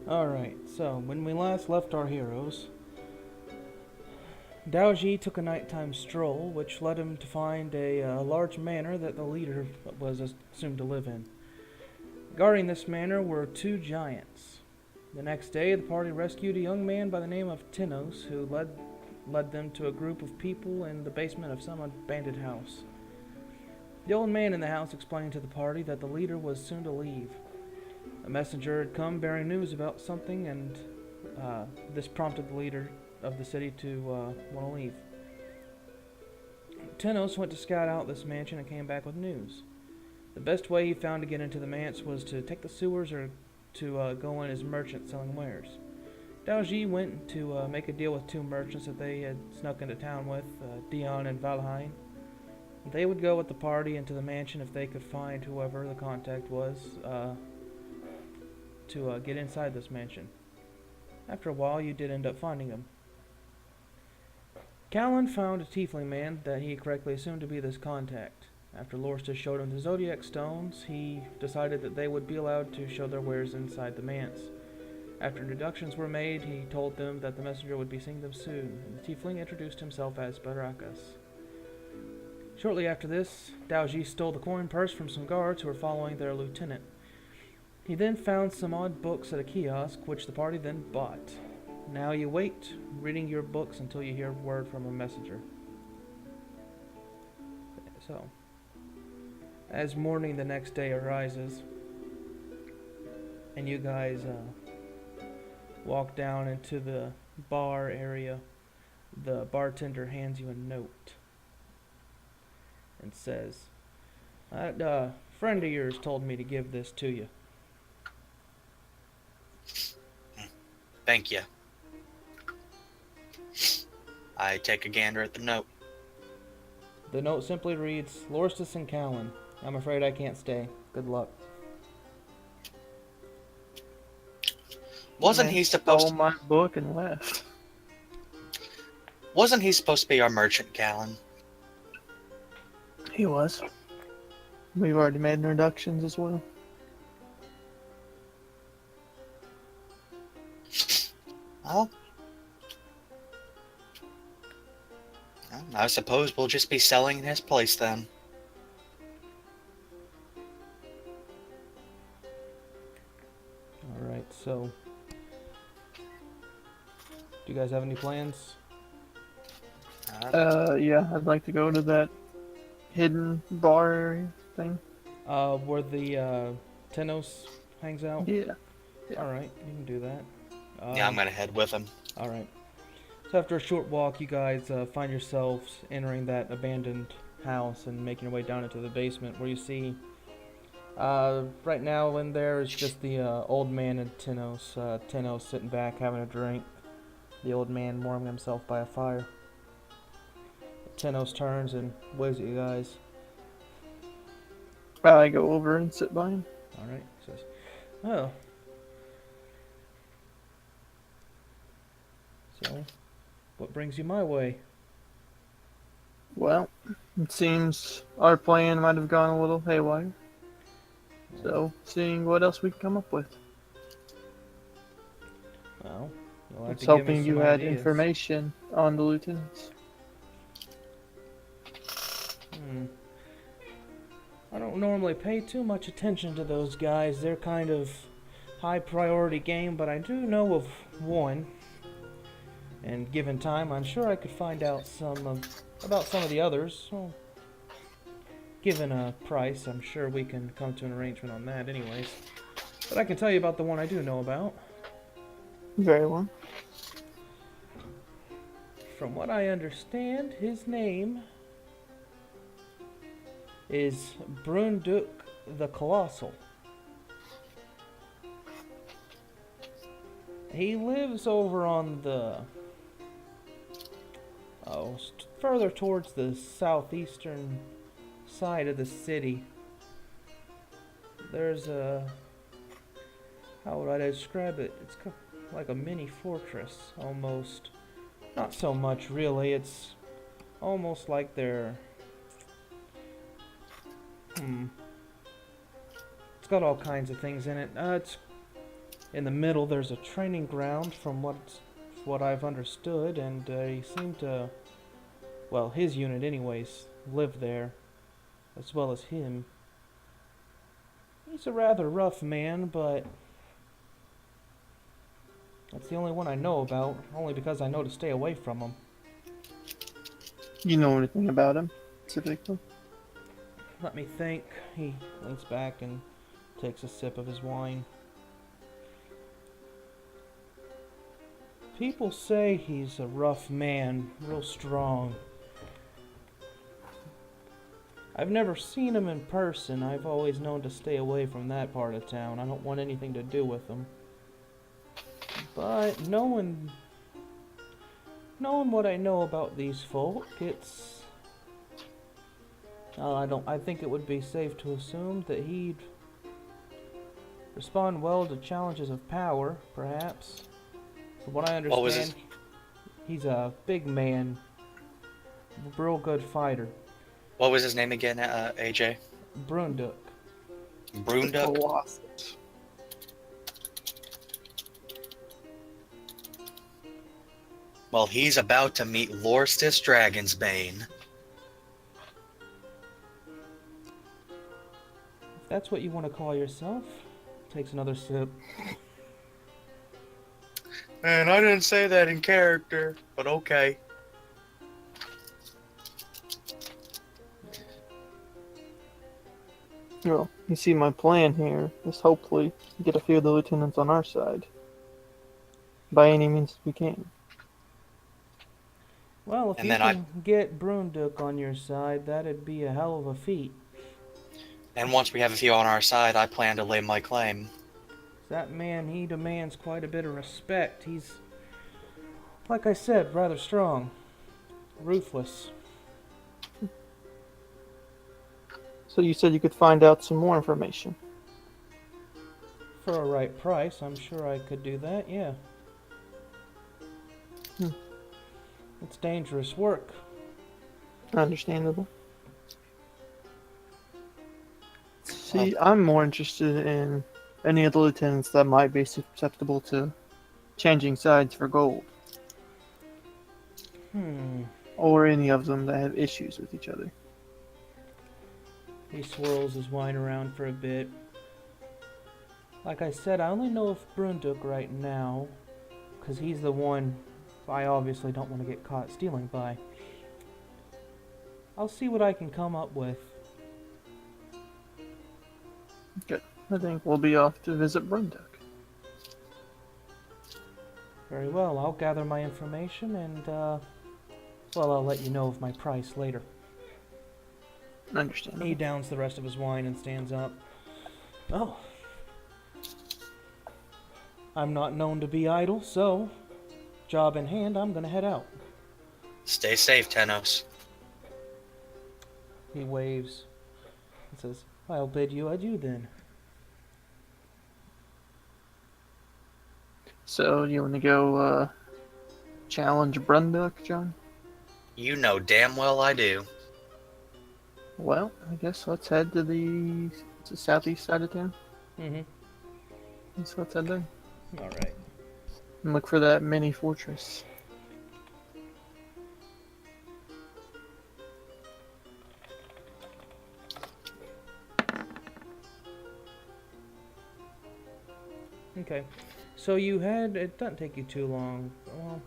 Alright, so when we last left our heroes, Daoji took a nighttime stroll, which led him to find a large manor that the leader was assumed to live in. Guarding this manor were two giants. The next day, the party rescued a young man by the name of Tinos, who led them to a group of people in the basement of some abandoned house. The old man in the house explained to the party that the leader was soon to leave. A messenger had come bearing news about something, and this prompted the leader of the city to want to leave. Tenos went to scout out this mansion and came back with news. The best way he found to get into the manse was to take the sewers or to go in as merchant selling wares. Daoji went to make a deal with two merchants that they had snuck into town with, Dion and Valheim. They would go with the party into the mansion if they could find whoever the contact was to get inside this mansion. After a while, you did end up finding him. Callan found a tiefling man that he correctly assumed to be this contact. After Lorstis showed him the zodiac stones, he decided that they would be allowed to show their wares inside the manse. After introductions were made, he told them that the messenger would be seeing them soon, and the tiefling introduced himself as Barakas. Shortly after this, Daoji stole the coin purse from some guards who were following their lieutenant. He then found some odd books at a kiosk, which the party then bought. Now you wait, reading your books until you hear word from a messenger. So, as morning the next day arises, and you guys walk down into the bar area, the bartender hands you a note and says, "A friend of yours told me to give this to you." Thank you. I take a gander at the note. The note simply reads, "Lorstis and Callan. I'm afraid I can't stay. Good luck." Wasn't Man he supposed stole to, my book and left. wasn't he supposed to be our merchant, Callan? He was. We've already made introductions as well. Well, I suppose we'll just be selling in his place then. Alright, so do you guys have any plans? Yeah, I'd like to go to that hidden bar area thing. Where the Tenos hangs out? Yeah. Alright, you can do that. Yeah, I'm gonna head with him. Alright. So after a short walk, you guys find yourselves entering that abandoned house and making your way down into the basement, where you see right now in there is just the old man and Tenos. Tenos sitting back having a drink. The old man warming himself by a fire. Tenos turns and waves at you guys. I go over and sit by him. Alright, says, "Oh. So, what brings you my way?" Well, it seems our plan might have gone a little haywire. So, seeing what else we can come up with. Well, you'll I have was to give me hoping you some had ideas. information on the lieutenants. I don't normally pay too much attention to those guys. They're kind of high priority game, but I do know of one. And given time, I'm sure I could find out about some of the others. So, given a price, I'm sure we can come to an arrangement on that anyways. But I can tell you about the one I do know about. Very well. From what I understand, his name is Brunduk the Colossal. He lives over on the further towards the southeastern side of the city. There's how would I describe it? It's like a mini fortress almost. Not so much really. It's almost like they're it's got all kinds of things in it. It's In the middle, there's a training ground from what I've understood, and they seem to, well, his unit anyways, live there, as well as him. He's a rather rough man, but that's the only one I know about, only because I know to stay away from him. You know anything about him, specifically? Let me think. He leans back and takes a sip of his wine. People say he's a rough man, real strong. I've never seen him in person. I've always known to stay away from that part of town. I don't want anything to do with him. But knowing what I know about these folk, it's I think it would be safe to assume that he'd respond well to challenges of power, perhaps. From what I What was understand, he's a big man, real good fighter. What was his name again, AJ? Brunduk. Brunda? Colossus. Well, he's about to meet Lorstis Dragonsbane. If that's what you want to call yourself. Takes another sip. Man, I didn't say that in character, but okay. Well, you see, my plan here is hopefully get a few of the lieutenants on our side. By any means we can. Well, if And you then can get Brunduk on your side, that'd be a hell of a feat. And once we have a few on our side, I plan to lay my claim. That man, he demands quite a bit of respect. He's, like I said, rather strong. Ruthless. So you said you could find out some more information. For a right price, I'm sure I could do that, yeah. It's dangerous work. Understandable. See, I'm more interested in any of the lieutenants that might be susceptible to changing sides for gold. Or any of them that have issues with each other. He swirls his wine around for a bit. Like I said, I only know of Brunduk right now, because he's the one I obviously don't want to get caught stealing by. I'll see what I can come up with. Good. I think we'll be off to visit Brunduk. Very well, I'll gather my information and, well, I'll let you know of my price later. Understandable. He downs the rest of his wine and stands up. Oh. I'm not known to be idle, so, job in hand, I'm gonna head out. Stay safe, Tenos. He waves and says, I'll bid you adieu then. So, you want to go, challenge Brunduk, John? You know damn well I do. Well, I guess let's head to the southeast side of town. So let's head there. Alright. And look for that mini fortress. Okay. So it doesn't take you too long, well,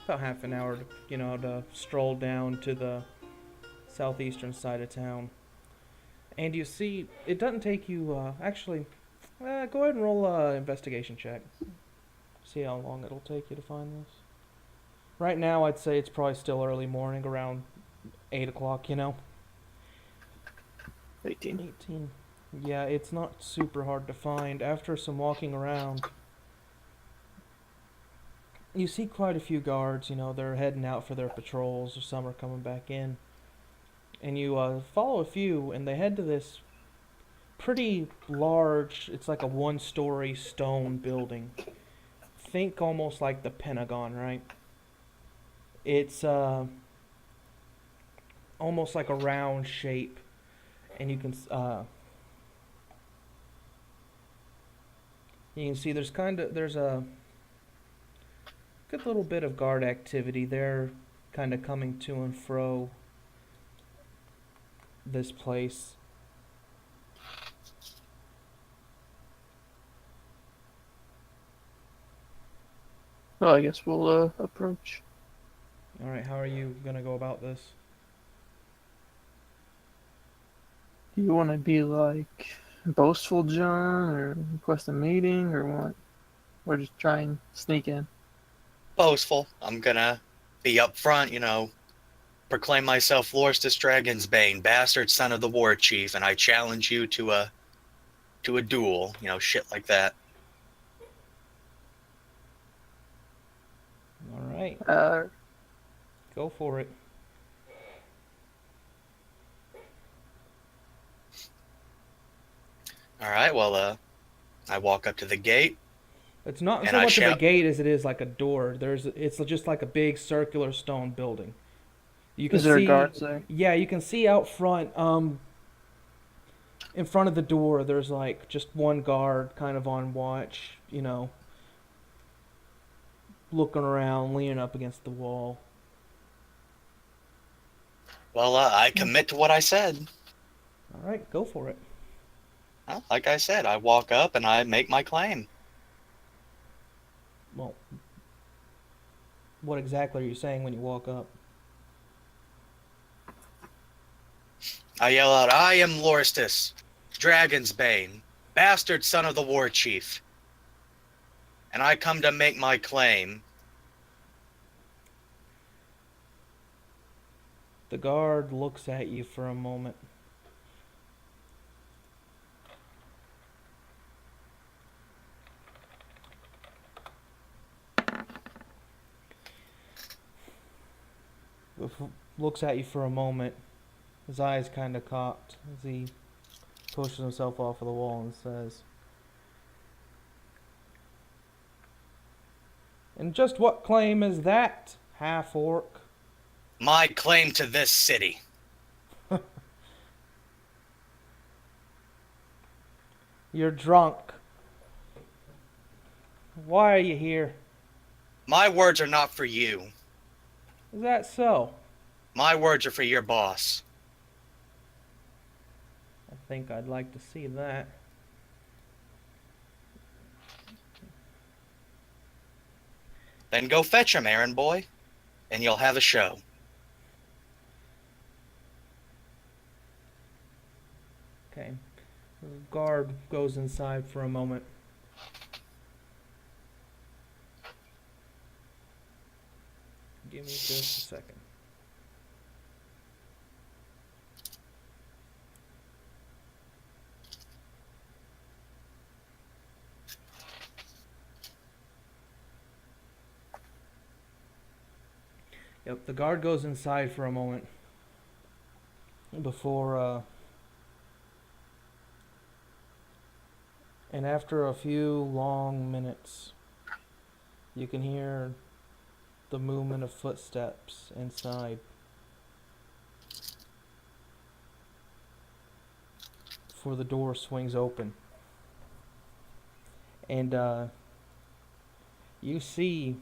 about half an hour, to stroll down to the southeastern side of town. And you see, it doesn't take you, actually, go ahead and roll an investigation check. See how long it'll take you to find this. Right now, I'd say it's probably still early morning, around 8 o'clock, 18. 18. Yeah, it's not super hard to find. After some walking around, you see quite a few guards, they're heading out for their patrols, or some are coming back in. And you follow a few, and they head to this pretty large, it's like a one-story stone building. Think almost like the Pentagon, right? It's almost like a round shape, and you can You can see there's a good little bit of guard activity. They're kind of coming to and fro this place. Well, I guess we'll approach. All right, how are you gonna go about this? Do you want to be like boastful, John, or request a meeting, or what? Or just try and sneak in? Boastful. I'm gonna be up front, proclaim myself Lorstus Dragonsbane, bastard son of the war chief, and I challenge you to a duel, shit like that. All right, Uh, go for it. All right, well, I walk up to the gate It's not and so I much of a shout. gate as it is like a door. It's just like a big circular stone building. You can is there see, guards there? yeah, you can see out front, in front of the door. There's like just one guard, kind of on watch, looking around, leaning up against the wall. Well, I commit to what I said. All right, go for it. Well, like I said, I walk up and I make my claim. Well, what exactly are you saying when you walk up? I yell out, I am Lorstus, Dragonsbane, bastard son of the war chief. And I come to make my claim. The guard looks at you for a moment. Looks at you for a moment. His eyes kind of cocked as he pushes himself off of the wall and says, "And just what claim is that, half-orc?" My claim to this city. "You're drunk. Why are you here?" My words are not for you. "Is that so?" My words are for your boss. "I think I'd like to see that." Then go fetch him, errand boy, and you'll have a show. Okay. The guard goes inside for a moment. Give me just a second. Yep, the guard goes inside for a moment before, and after a few long minutes, you can hear the movement of footsteps inside. Before the door swings open. And, you see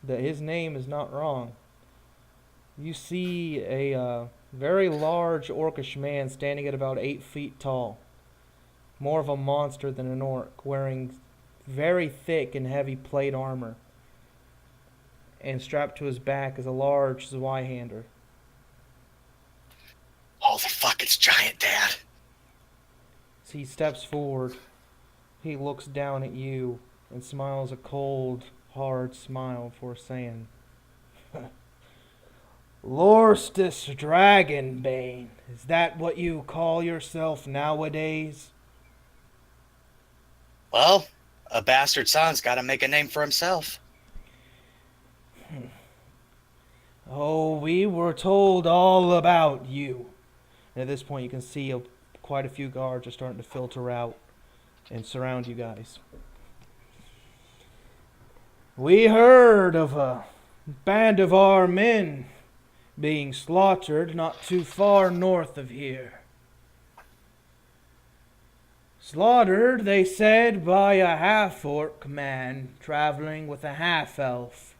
that his name is not wrong. You see a very large orcish man standing at about 8 feet tall. More of a monster than an orc, wearing very thick and heavy plate armor. And strapped to his back is a large Zweihander. Holy fuck, it's Giant Dad. As he steps forward, he looks down at you and smiles a cold, hard smile before saying, "Lorstus Dragonbane, is that what you call yourself nowadays?" Well, a bastard son's gotta make a name for himself. "Oh, we were told all about you." And at this point, you can see quite a few guards are starting to filter out and surround you guys. "We heard of a band of our men being slaughtered not too far north of here. Slaughtered, they said, by a half-orc man traveling with a half-elf.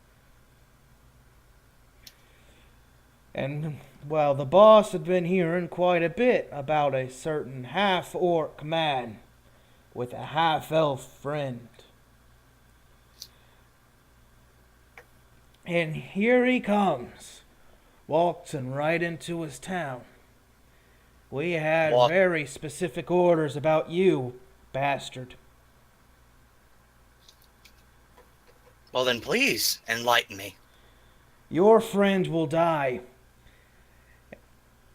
And, well, the boss had been hearing quite a bit about a certain half-orc man with a half-elf friend. And here he comes, waltzing right into his town. We had Walk. very specific orders about you, bastard. Well, then please enlighten me. Your friend will die.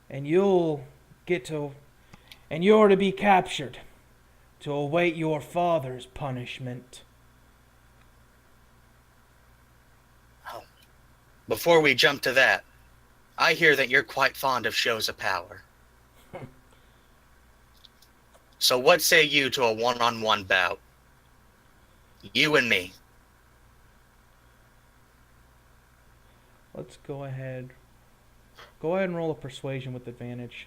And you're to be captured to await your father's punishment. Oh. Before we jump to that, I hear that you're quite fond of shows of power. So what say you to a one-on-one bout? You and me. Let's go ahead. Go ahead and roll a persuasion with advantage.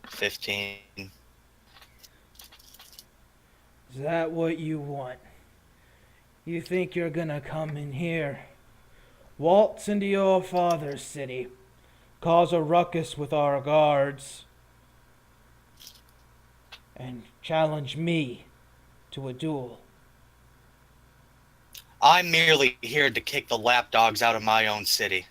15. Is that what you want? You think you're gonna come in here, waltz into your father's city, cause a ruckus with our guards, and challenge me to a duel? I'm merely here to kick the lapdogs out of my own city.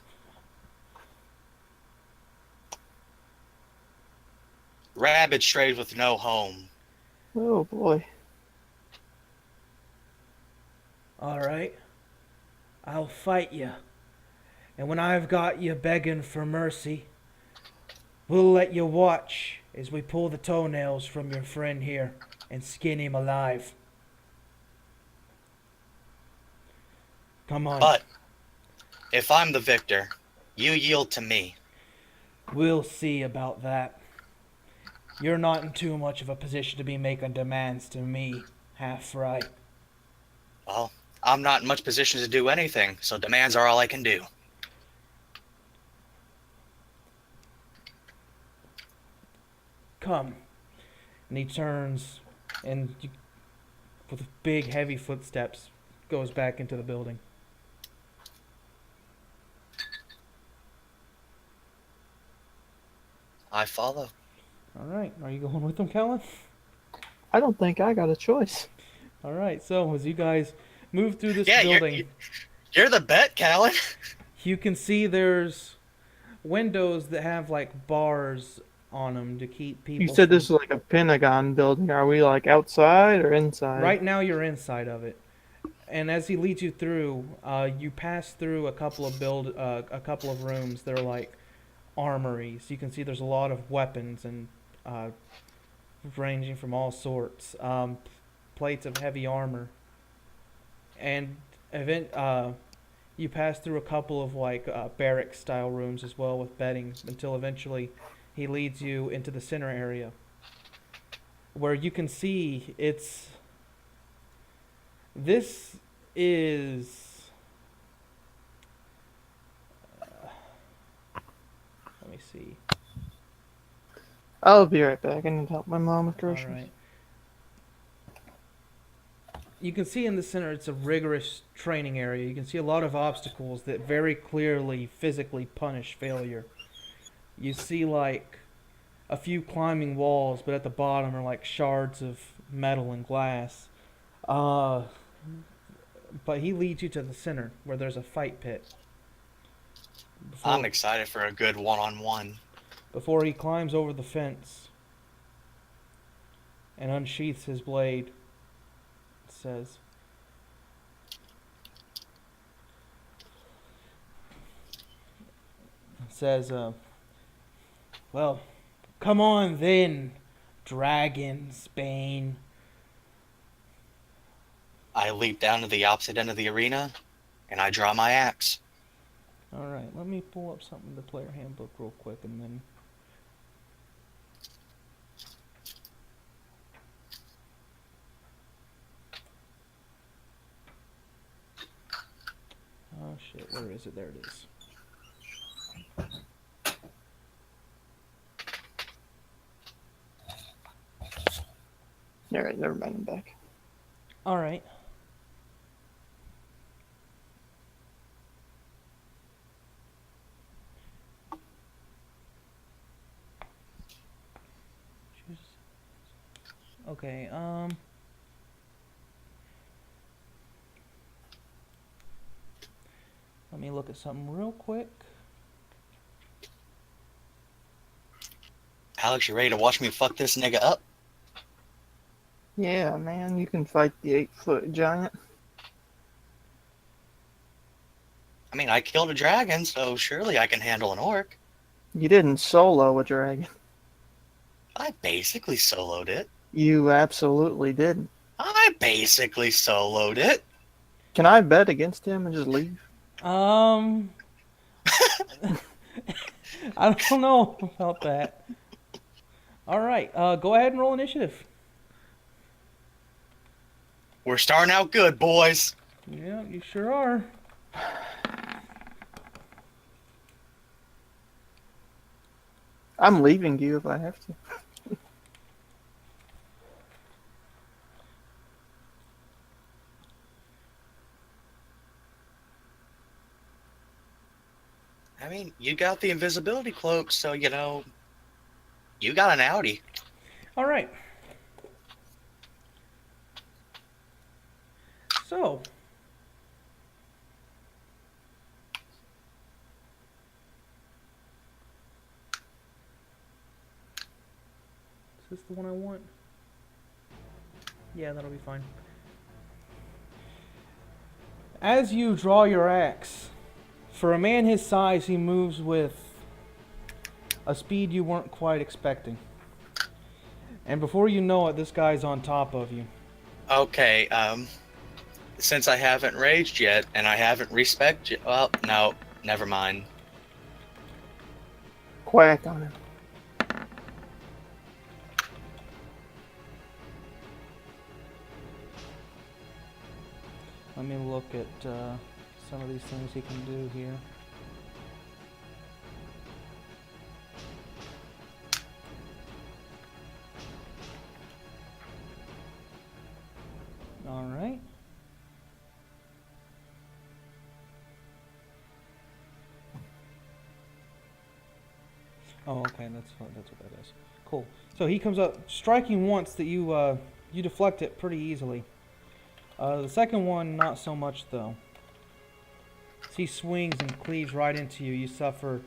Rabid strayed with no home. Oh boy. Alright, I'll fight you. And when I've got you begging for mercy, we'll let you watch as we pull the toenails from your friend here and skin him alive. Come on. But if I'm the victor, you yield to me. We'll see about that. You're not in too much of a position to be making demands to me, half-fry. Well, I'm not in much position to do anything, so demands are all I can do. Come. And he turns and with big heavy footsteps goes back into the building. I follow. Alright, are you going with him, Callan? I don't think I got a choice. Alright, so as you guys move through this Yeah, building, you're the bet, Callan. you can see there's windows that have like bars on them to keep people. You said this is like a Pentagon building. Are we like outside or inside? Right now you're inside of it. And as he leads you through, you pass through a couple of rooms. They're like armories. You can see there's a lot of weapons and ranging from all sorts. Plates of heavy armor. And you pass through a couple of like barrack style rooms as well with bedding until eventually he leads you into the center area where you can see this is let me see. I'll be right back. I need to help my mom with groceries. All right. You can see in the center it's a rigorous training area. You can see a lot of obstacles that very clearly physically punish failure. You see like a few climbing walls, but at the bottom are like shards of metal and glass. But he leads you to the center where there's a fight pit. I'm excited for a good one-on-one. Before he climbs over the fence and unsheaths his blade, it says, well, come on then, Dragon's Bane. I leap down to the opposite end of the arena, and I draw my axe. Alright, let me pull up something in the player handbook real quick and then... Oh shit, where is it? There it is. Alright, never mind, I'm back. All right. Okay, let me look at something real quick. Alex, you ready to watch me fuck this nigga up? Yeah, man, you can fight the 8-foot giant. I mean, I killed a dragon, so surely I can handle an orc. You didn't solo a dragon. I basically soloed it. You absolutely didn't. I basically soloed it. Can I bet against him and just leave? I don't know about that. All right, go ahead and roll initiative. We're starting out good, boys. Yeah, you sure are. I'm leaving you if I have to. I mean, you got the invisibility cloak, so, you know, you got an outie. All right. So, is this the one I want? Yeah, that'll be fine. As you draw your axe, for a man his size, he moves with a speed you weren't quite expecting. And before you know it, this guy's on top of you. Okay, since I haven't raged yet, and I haven't respected, well, no, never mind. Quack on him. Let me look at some of these things he can do here. All right. Oh, okay, that's what that is. Cool. So he comes up, striking once that you you deflect it pretty easily. The second one, not so much though. As he swings and cleaves right into you, you suffer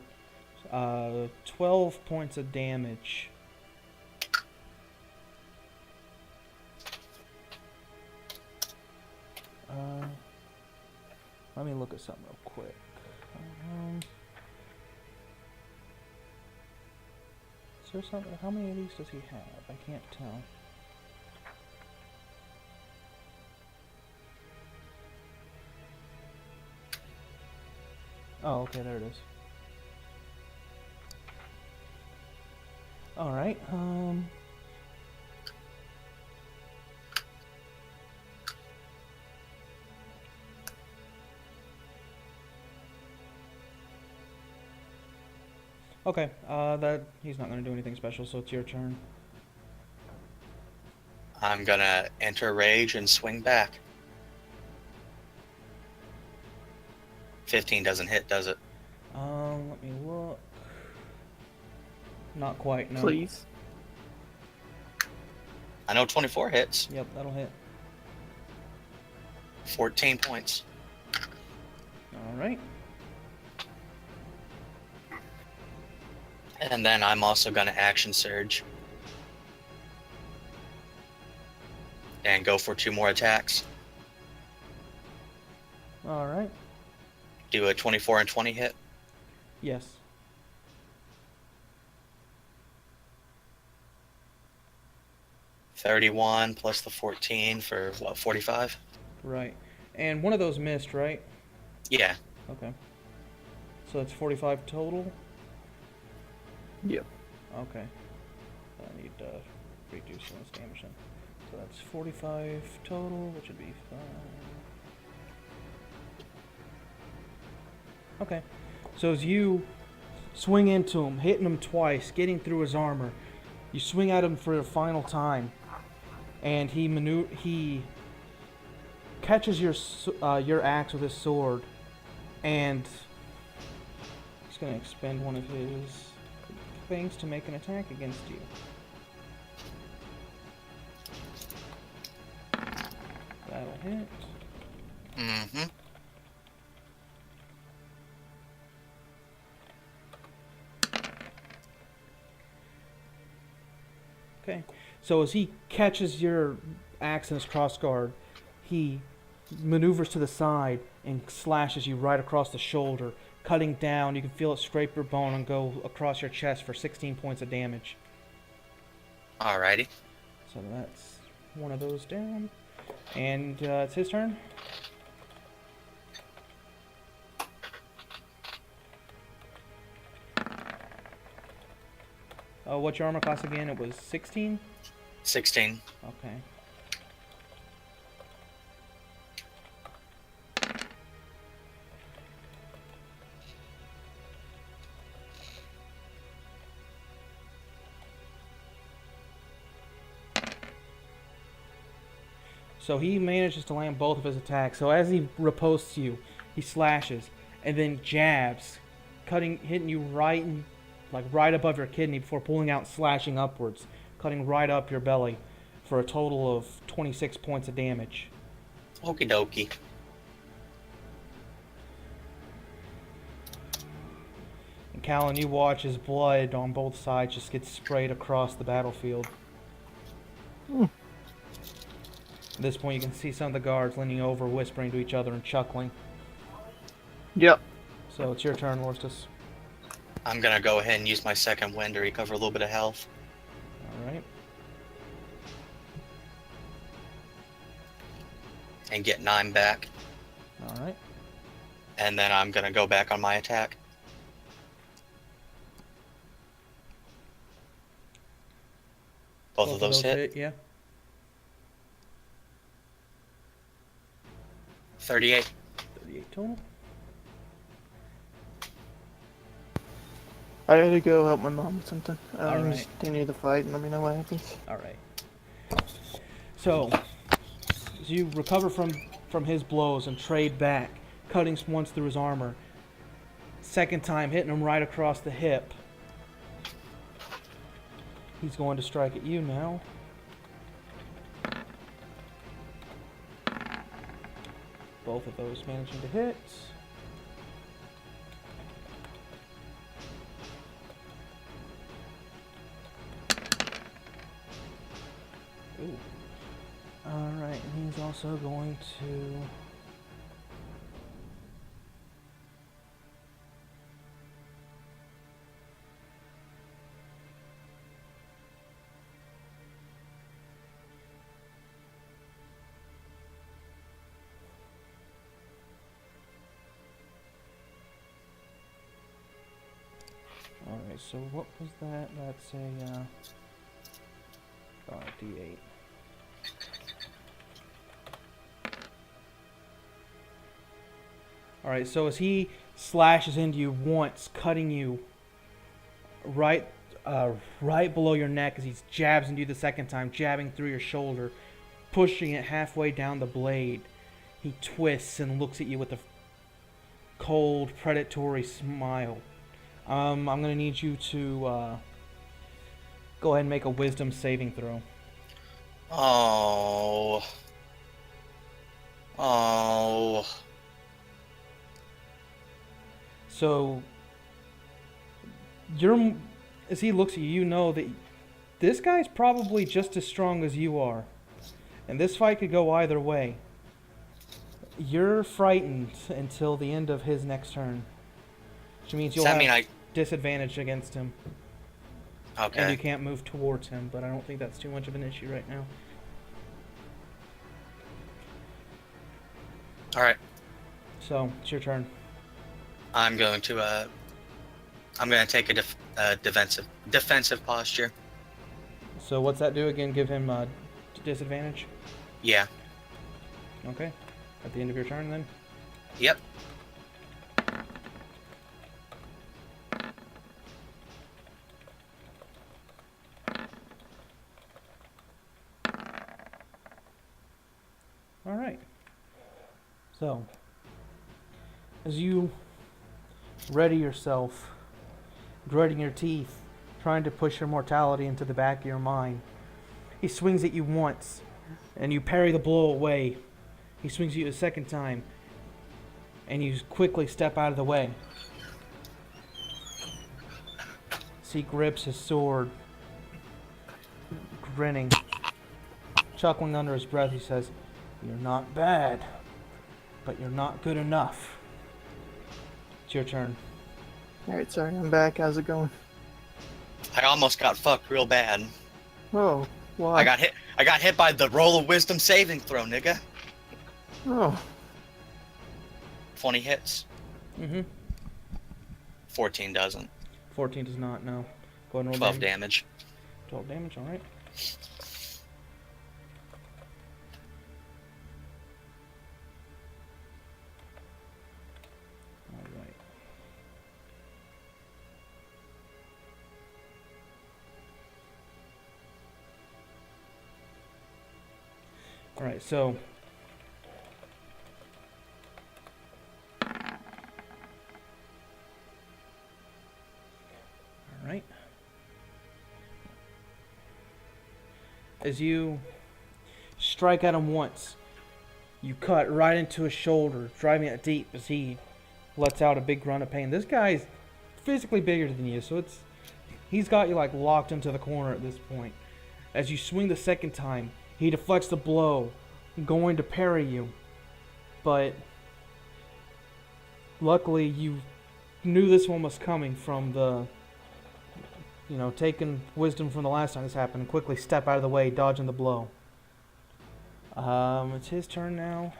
12 points of damage. Let me look at something real quick. Is there something? How many of these does he have? I can't tell. Oh, okay, there it is. All right. Okay, that he's not going to do anything special, so it's your turn. I'm gonna enter rage and swing back. 15 doesn't hit, does it? Let me look. Not quite, no. Please. I know 24 hits. Yep, that'll hit. 14 points. All right. And then I'm also gonna action surge. And go for 2 more attacks. All right. Do a 24 and 20 hit. Yes. $31 plus the 14 for what, 45? Right. And one of those missed, right? Yeah. Okay. So it's 45 total? Yep. Okay. I need to reduce some of this damage then. So that's 45 total, which would be 5. Okay. So as you swing into him, hitting him twice, getting through his armor, you swing at him for the final time, and he catches your axe with his sword, and he's going to expend one of his things to make an attack against you. That'll hit. Mm-hmm. Okay. So as he catches your axe in his crossguard, he maneuvers to the side and slashes you right across the shoulder, cutting down. You can feel it scrape your bone and go across your chest for 16 points of damage. Alrighty. So that's one of those down. And it's his turn. What's your armor class again? It was 16? 16. Okay. So he manages to land both of his attacks. So as he riposts you, he slashes and then jabs, hitting you right above your kidney before pulling out, slashing upwards, cutting right up your belly for a total of 26 points of damage. Okie dokie. And Callan, you watch as blood on both sides just gets sprayed across the battlefield. At this point, you can see some of the guards leaning over, whispering to each other and chuckling. Yep. So it's your turn, Lorstus. I'm gonna go ahead and use my second wind to recover a little bit of health. Alright. And get 9 back. Alright. And then I'm gonna go back on my attack. Both of those hit. Yeah. 38. 38 total. I gotta go help my mom with something. Alright. Just continue the fight and let me know what happens. Alright. So, as you recover from his blows and trade back, cutting once through his armor. Second time, hitting him right across the hip. He's going to strike at you now. Both of those managing to hit. Ooh. Alright, and he's also going to... Alright, so what was that? That's a, D8. Alright, so as he slashes into you once, cutting you right below your neck as he jabs into you the second time, jabbing through your shoulder, pushing it halfway down the blade, he twists and looks at you with a cold, predatory smile. I'm going to need you to go ahead and make a wisdom saving throw. Oh. So, as he looks at you, you know that this guy's probably just as strong as you are. And this fight could go either way. You're frightened until the end of his next turn. Which means you'll have disadvantage against him. Okay. And you can't move towards him, but I don't think that's too much of an issue right now. Alright. So, it's your turn. I'm going to take a defensive posture. So what's that do again? Give him disadvantage? Yeah. Okay. At the end of your turn then? Yep. Alright. So, as you ready yourself, gritting your teeth, trying to push your mortality into the back of your mind, he swings at you once, and you parry the blow away. He swings at you a second time, and you quickly step out of the way. He grips his sword, grinning, chuckling under his breath. He says, "You're not bad, but you're not good enough." It's your turn. Alright, sorry, I'm back. How's it going? I almost got fucked real bad. Oh, why? I got hit by the roll of wisdom saving throw, nigga. Oh, 20 hits. Mm-hmm. 14 doesn't. 14 does not, no. Go ahead and roll 12 damage. 12 damage, alright. Alright. Alright, so... Alright. As you strike at him once, you cut right into his shoulder, driving it deep as he lets out a big grunt of pain. This guy's physically bigger than you, so he's got you like locked into the corner at this point. As you swing the second time, he deflects the blow, going to parry you, but luckily you knew this one was coming from the, taking wisdom from the last time this happened, and quickly step out of the way, dodging the blow. It's his turn now.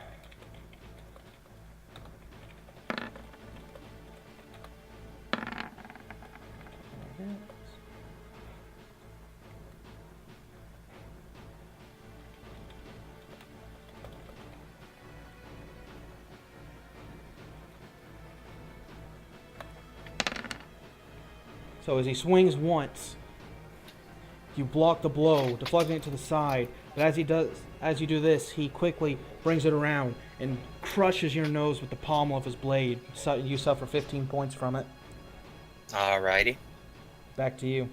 So as he swings once, you block the blow, deflecting it to the side. But as you do this, he quickly brings it around and crushes your nose with the pommel of his blade. So you suffer 15 points from it. Alrighty. Back to you.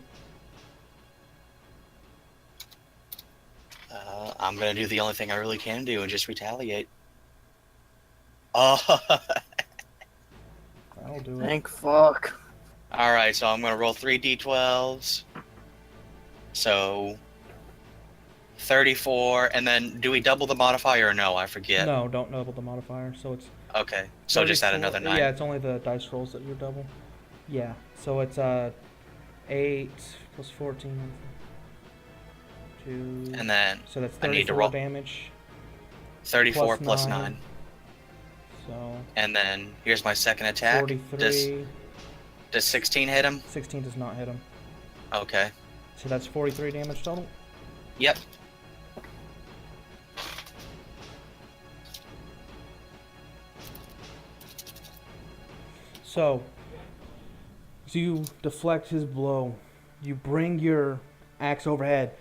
I'm gonna do the only thing I really can do and just retaliate. Oh. That'll do it. thank fuck. Alright, so I'm gonna roll 3 d12s. So 34, and then do we double the modifier or no? I forget. No, don't double the modifier. So it's Okay, so just add 34 another 9. Yeah, it's only the dice rolls that you double. Yeah, so it's 8 plus 14. 2. And then So that's I need to 34 roll damage. 34 plus plus 9. 9. So And then here's my second attack. 43. Does 16 hit him? 16 does not hit him. Okay. So that's 43 damage total. Yep. So, as you deflect his blow, you bring your axe overhead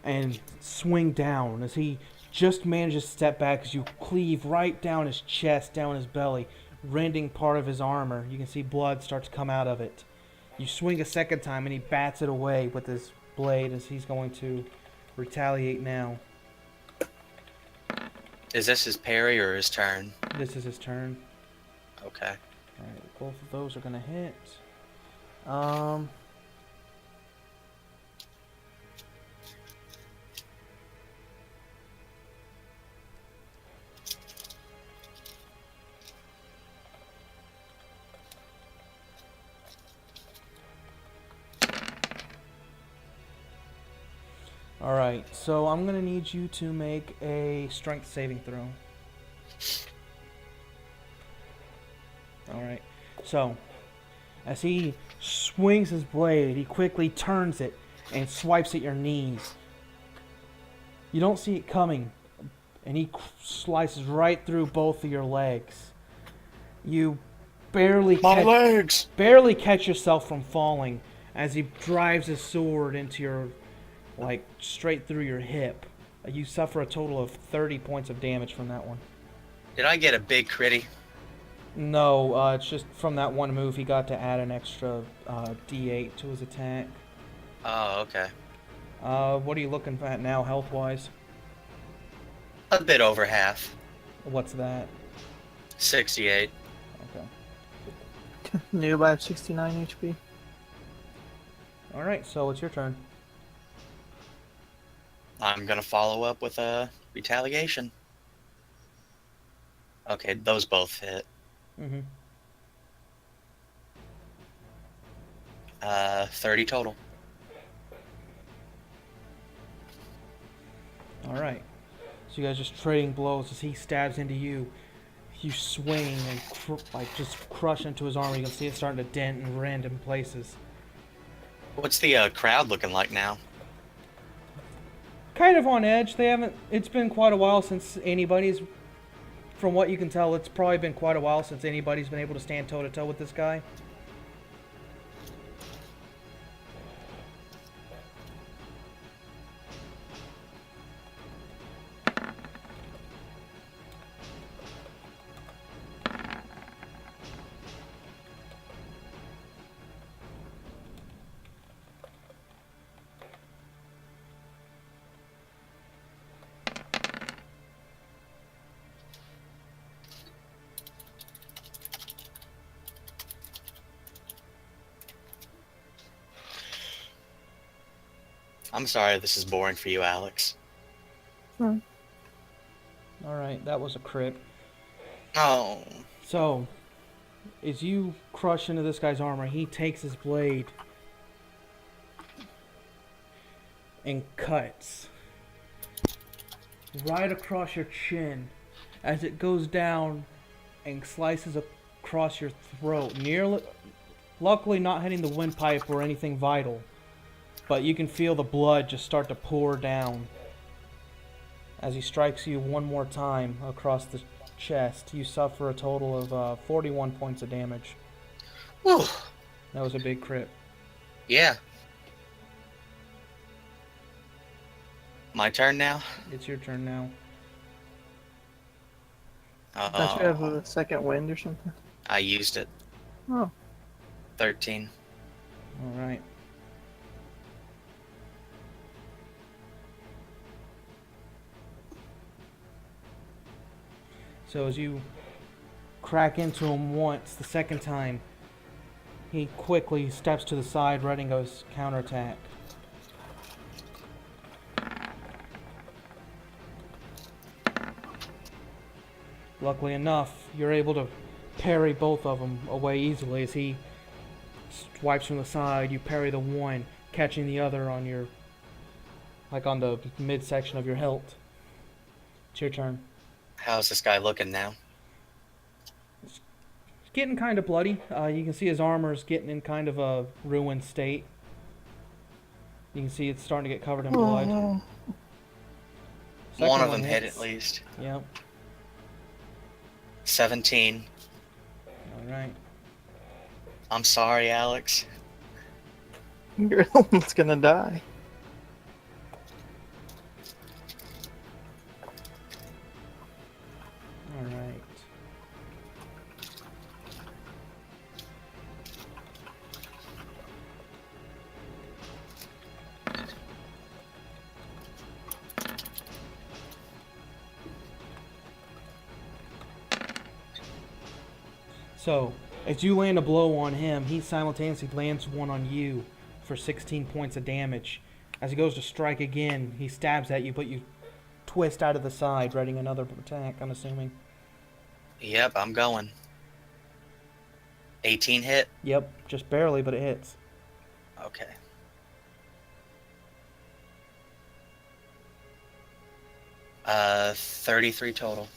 and swing down as he just manages to step back as you cleave right down his chest, down his belly, rending part of his armor. You can see blood start to come out of it. You swing a second time and he bats it away with his blade as he's going to retaliate now. Is this his parry or his turn? This is his turn. Okay. Alright, both of those are gonna hit. Alright, so I'm gonna need you to make a strength saving throw. Alright, so as he swings his blade, he quickly turns it and swipes at your knees. You don't see it coming, and he slices right through both of your legs. You barely catch yourself from falling as he drives his sword into your, straight through your hip. You suffer a total of 30 points of damage from that one. Did I get a big critty? No, it's just from that one move he got to add an extra D8 to his attack. Oh, okay. What are you looking at now, health-wise? A bit over half. What's that? 68. Okay. Noob, I have 69 HP. Alright, so it's your turn. I'm gonna follow up with a retaliation. Okay, those both hit. Mm-hmm. 30 total. Alright. So you guys just trading blows as he stabs into you. You swing and just crush into his armor. You can see it starting to dent and rend in places. What's the crowd looking like now? Kind of on edge. It's been quite a while since anybody's, from what you can tell, it's probably been quite a while since anybody's been able to stand toe-to-toe with this guy. I'm sorry this is boring for you, Alex. Alright, that was a crit. Oh. So, as you crush into this guy's armor, he takes his blade and cuts right across your chin as it goes down and slices across your throat. Luckily not hitting the windpipe or anything vital, but you can feel the blood just start to pour down. As he strikes you one more time across the chest, you suffer a total of 41 points of damage. Whew. That was a big crit. Yeah. My turn now? It's your turn now. Don't you have a second wind or something? I used it. Oh. 13. Alright. So as you crack into him once, the second time, he quickly steps to the side, ready to go counterattack. Luckily enough, you're able to parry both of them away easily as he swipes from the side. You parry the one, catching the other on your, like on the midsection of your hilt. It's your turn. How's this guy looking now? It's getting kind of bloody. You can see his armor's getting in kind of a ruined state. You can see it's starting to get covered in blood. One of them hits. hit at least. Yep. 17. Alright. I'm sorry, Alex. You're the one that's gonna die. Alright. So, as you land a blow on him, he simultaneously lands one on you for 16 points of damage. As he goes to strike again, he stabs at you, but you twist out of the side, readying another attack, I'm assuming. Yep, I'm going. 18 hit? Yep, just barely, but it hits. Okay. Uh, 33 total.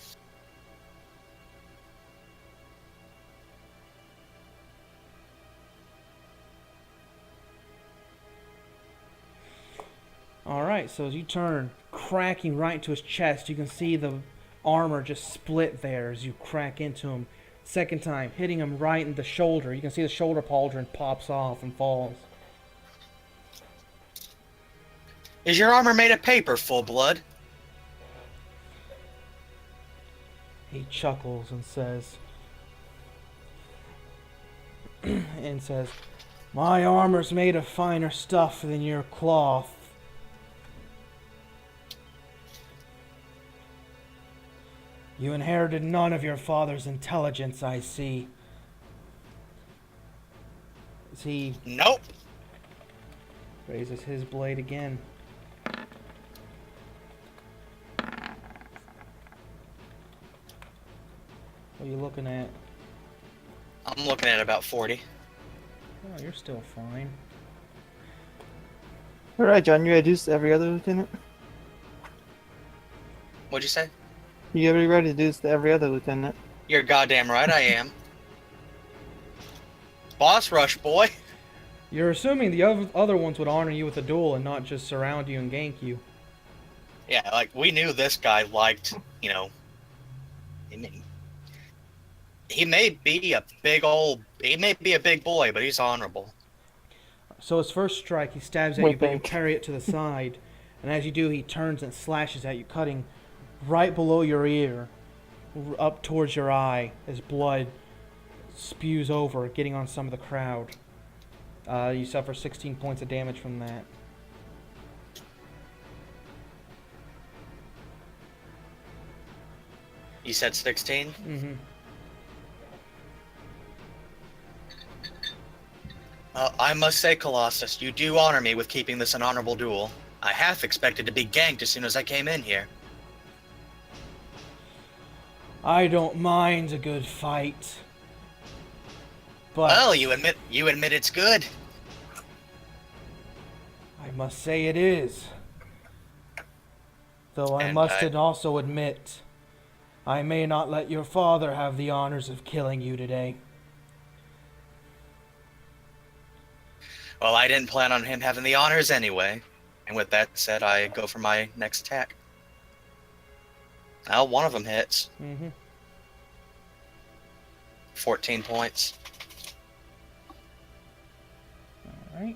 Alright, so as you turn, cracking right into his chest, you can see the armor just split there as you crack into him. Second time, hitting him right in the shoulder. You can see the shoulder pauldron pops off and falls. Is your armor made of paper, full blood? He chuckles and says, "My armor's made of finer stuff than your cloth. You inherited none of your father's intelligence, I see." As he Nope. raises his blade again. What are you looking at? I'm looking at about 40. Oh, you're still fine. Alright, John, you ready to do every other lieutenant? What'd you say? You gotta be ready to do this to every other lieutenant. You're goddamn right I am. Boss rush, boy. You're assuming the other ones would honor you with a duel and not just surround you and gank you. Yeah, like, we knew this guy liked, you know... He may be a big boy, but he's honorable. So his first strike, he stabs at you, Wink, but you wink. parry it to the side. And as you do, he turns and slashes at you, cutting right below your ear, up towards your eye, as blood spews over, getting on some of the crowd. You suffer 16 points of damage from that. You said 16? Mm-hmm. I must say, Colossus, you do honor me with keeping this an honorable duel. I half expected to be ganked as soon as I came in here. I don't mind a good fight. But Well, you admit it's good. I must say it is. Though I And must I- also admit, I may not let your father have the honors of killing you today. Well, I didn't plan on him having the honors anyway. And with that said, I go for my next attack. Well, one of them hits. Mm-hmm. 14 points. Alright.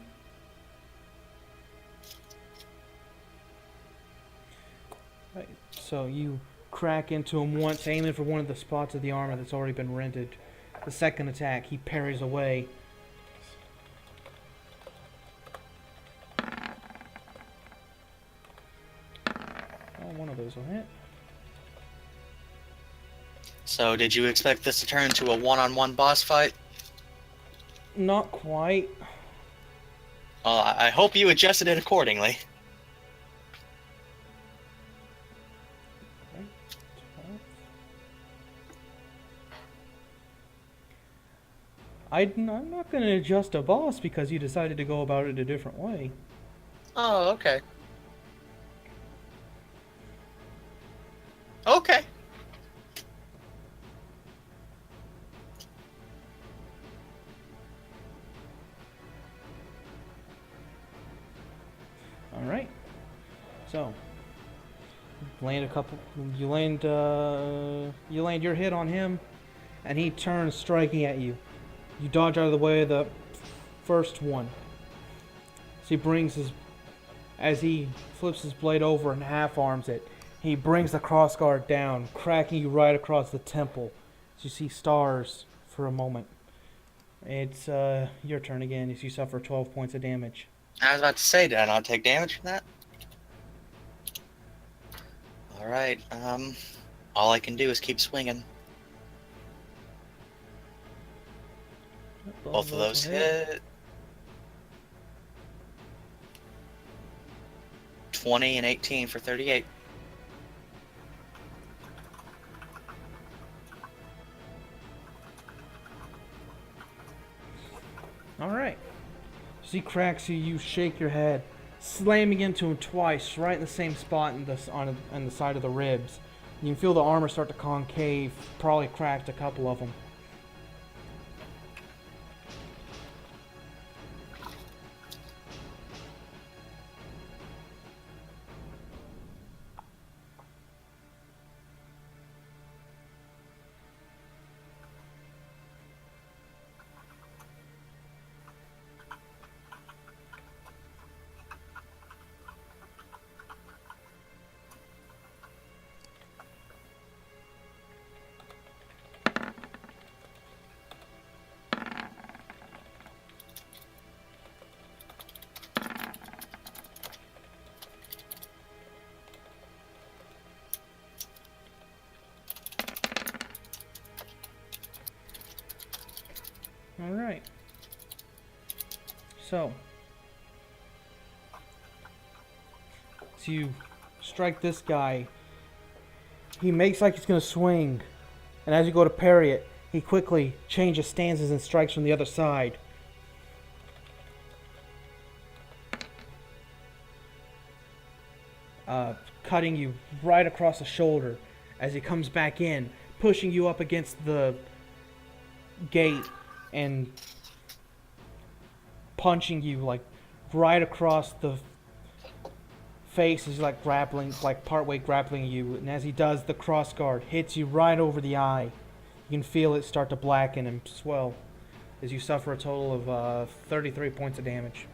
Right. So you crack into him once, aiming for one of the spots of the armor that's already been rented. The second attack, he parries away. Oh, one of those will hit. So, did you expect this to turn into a one-on-one boss fight? Not quite. Well, I hope you adjusted it accordingly. I'm not going to adjust a boss because you decided to go about it a different way. Oh, okay. Okay. Alright. So, you land your hit on him, and he turns, striking at you. You dodge out of the way of the first one. So as he flips his blade over and half arms it, he brings the crossguard down, cracking you right across the temple. So you see stars for a moment. It's your turn again as you suffer 12 points of damage. I was about to say, did I not take damage from that? Alright, all I can do is keep swinging. Both of those will hit. hit. 20 and 18 for 38. Alright. As he cracks you, you shake your head, slamming into him twice, right in the same spot on the side of the ribs. You can feel the armor start to concave, probably cracked a couple of them. So you strike this guy. He makes like he's going to swing, and as you go to parry it, he quickly changes stances and strikes from the other side. Cutting you right across the shoulder as he comes back in, pushing you up against the gate and punching you like right across the face. Is like grappling, like partway grappling you, and as he does, the cross guard hits you right over the eye. You can feel it start to blacken and swell as you suffer a total of 33 points of damage.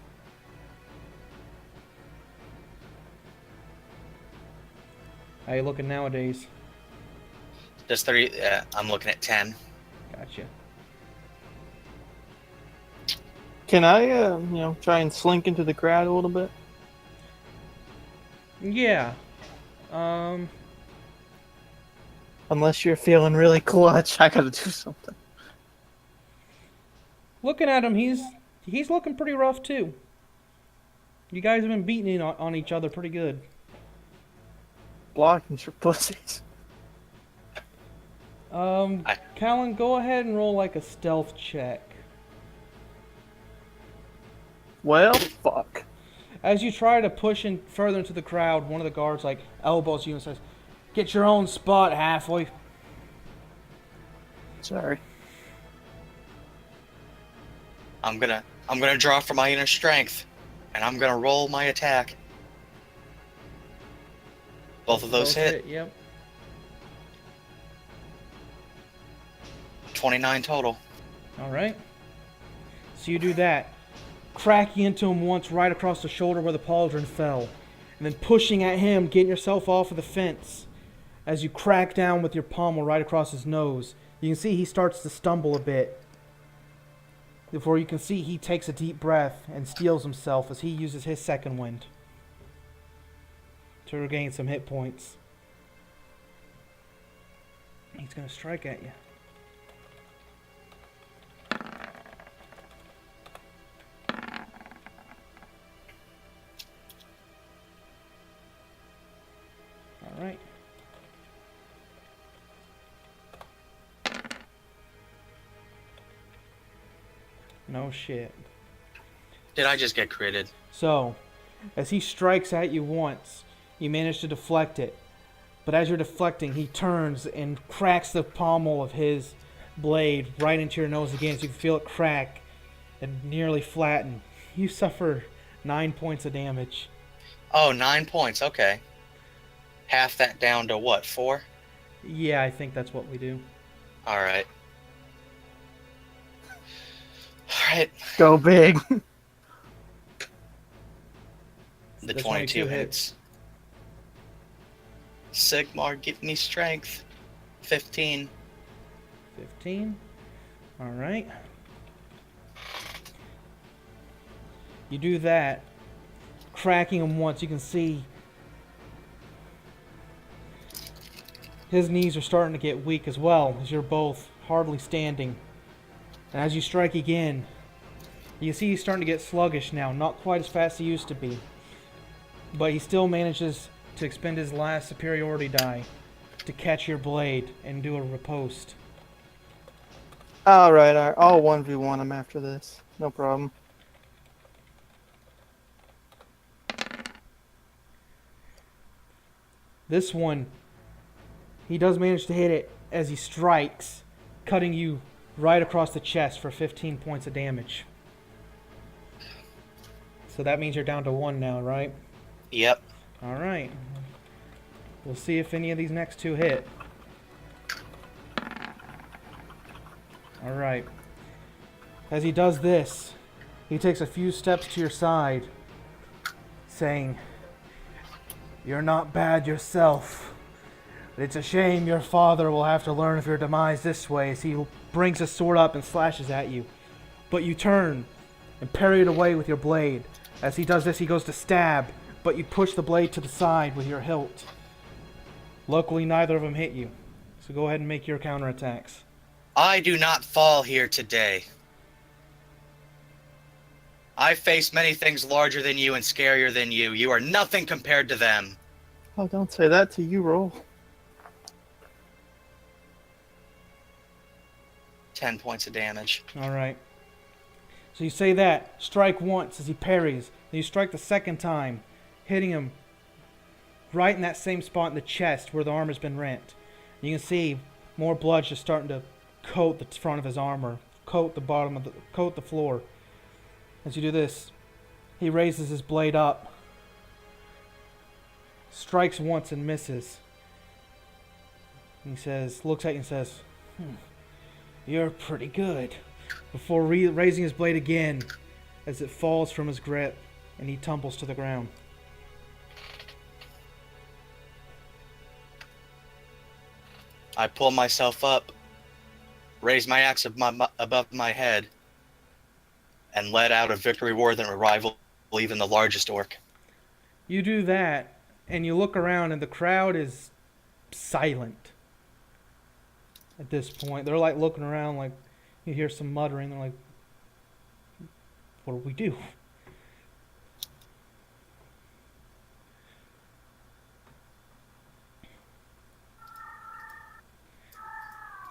How you looking nowadays? Just 30. I'm looking at 10. Gotcha. Can I, try and slink into the crowd a little bit? Yeah. Unless you're feeling really clutch, I gotta do something. Looking at him, he's looking pretty rough too. You guys have been beating on each other pretty good. Blocking's for pussies. Callan, go ahead and roll like a stealth check. Well, fuck. As you try to push in further into the crowd, one of the guards like elbows you and says, "Get your own spot, halfway." Sorry. I'm gonna draw from my inner strength, and I'm gonna roll my attack. Both of those hit. Yep. 29 total. All right. So you do that, cracking into him once right across the shoulder where the pauldron fell, and then pushing at him, getting yourself off of the fence. As you crack down with your pommel right across his nose, you can see he starts to stumble a bit. Before you can see, he takes a deep breath and steels himself as he uses his second wind to regain some hit points. He's going to strike at you. All right. No shit. Did I just get critted? So, as he strikes at you once, you manage to deflect it. But as you're deflecting, he turns and cracks the pommel of his blade right into your nose again, so you can feel it crack and nearly flatten. You suffer 9 points of damage. Oh, 9 points. Okay. Half that down to what? 4? Yeah, I think that's what we do. All right. All right. Go big. The 22 hits. Sigmar, give me strength. 15. 15. All right. You do that, cracking him once. You can see his knees are starting to get weak as well, as you're both hardly standing. And as you strike again, you can see he's starting to get sluggish now, not quite as fast as he used to be. But he still manages to expend his last superiority die to catch your blade and do a riposte. Alright, I'll 1v1 him after this. No problem. This one, he does manage to hit it as he strikes, cutting you right across the chest for 15 points of damage. So that means you're down to 1 now, right? Yep. Alright. We'll see if any of these next 2 hit. Alright. As he does this, he takes a few steps to your side, saying, "You're not bad yourself, but it's a shame your father will have to learn of your demise this way," as he brings his sword up and slashes at you. But you turn and parry it away with your blade. As he does this, he goes to stab, but you push the blade to the side with your hilt. Luckily, neither of them hit you, so go ahead and make your counterattacks. I do not fall here today. I face many things larger than you and scarier than you. You are nothing compared to them. Oh, don't say that to you, Roll. 10 points of damage. All right. So you say that, strike once as he parries, then you strike the second time, hitting him right in that same spot in the chest where the armor's been rent. And you can see more blood just starting to coat the front of his armor, coat the floor. As you do this, he raises his blade up, strikes once and misses. And he looks at you and says, "You're pretty good." Before raising his blade again, as it falls from his grip, and he tumbles to the ground. I pull myself up, raise my axe above my head, and let out a victory roar that will rival even the largest orc. You do that, and you look around, and the crowd is silent at this point. They're like looking around, like you hear some muttering. They're like, "What do we do?"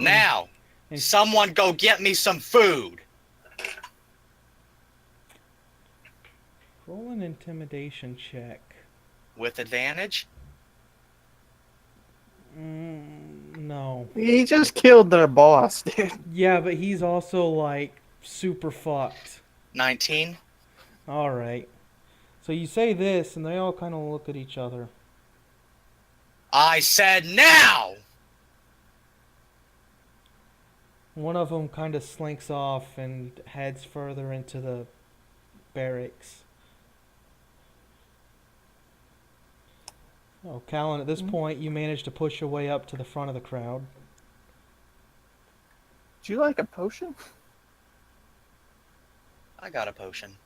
Now, And someone go get me some food. roll an intimidation check. With advantage? No. He just killed their boss, dude. Yeah, but he's also like super fucked. 19. All right. So you say this, and they all kind of look at each other. I said now! One of them kind of slinks off and heads further into the barracks. Oh, Callan, at this point, you manage to push your way up to the front of the crowd. Do you like a potion? I got a potion.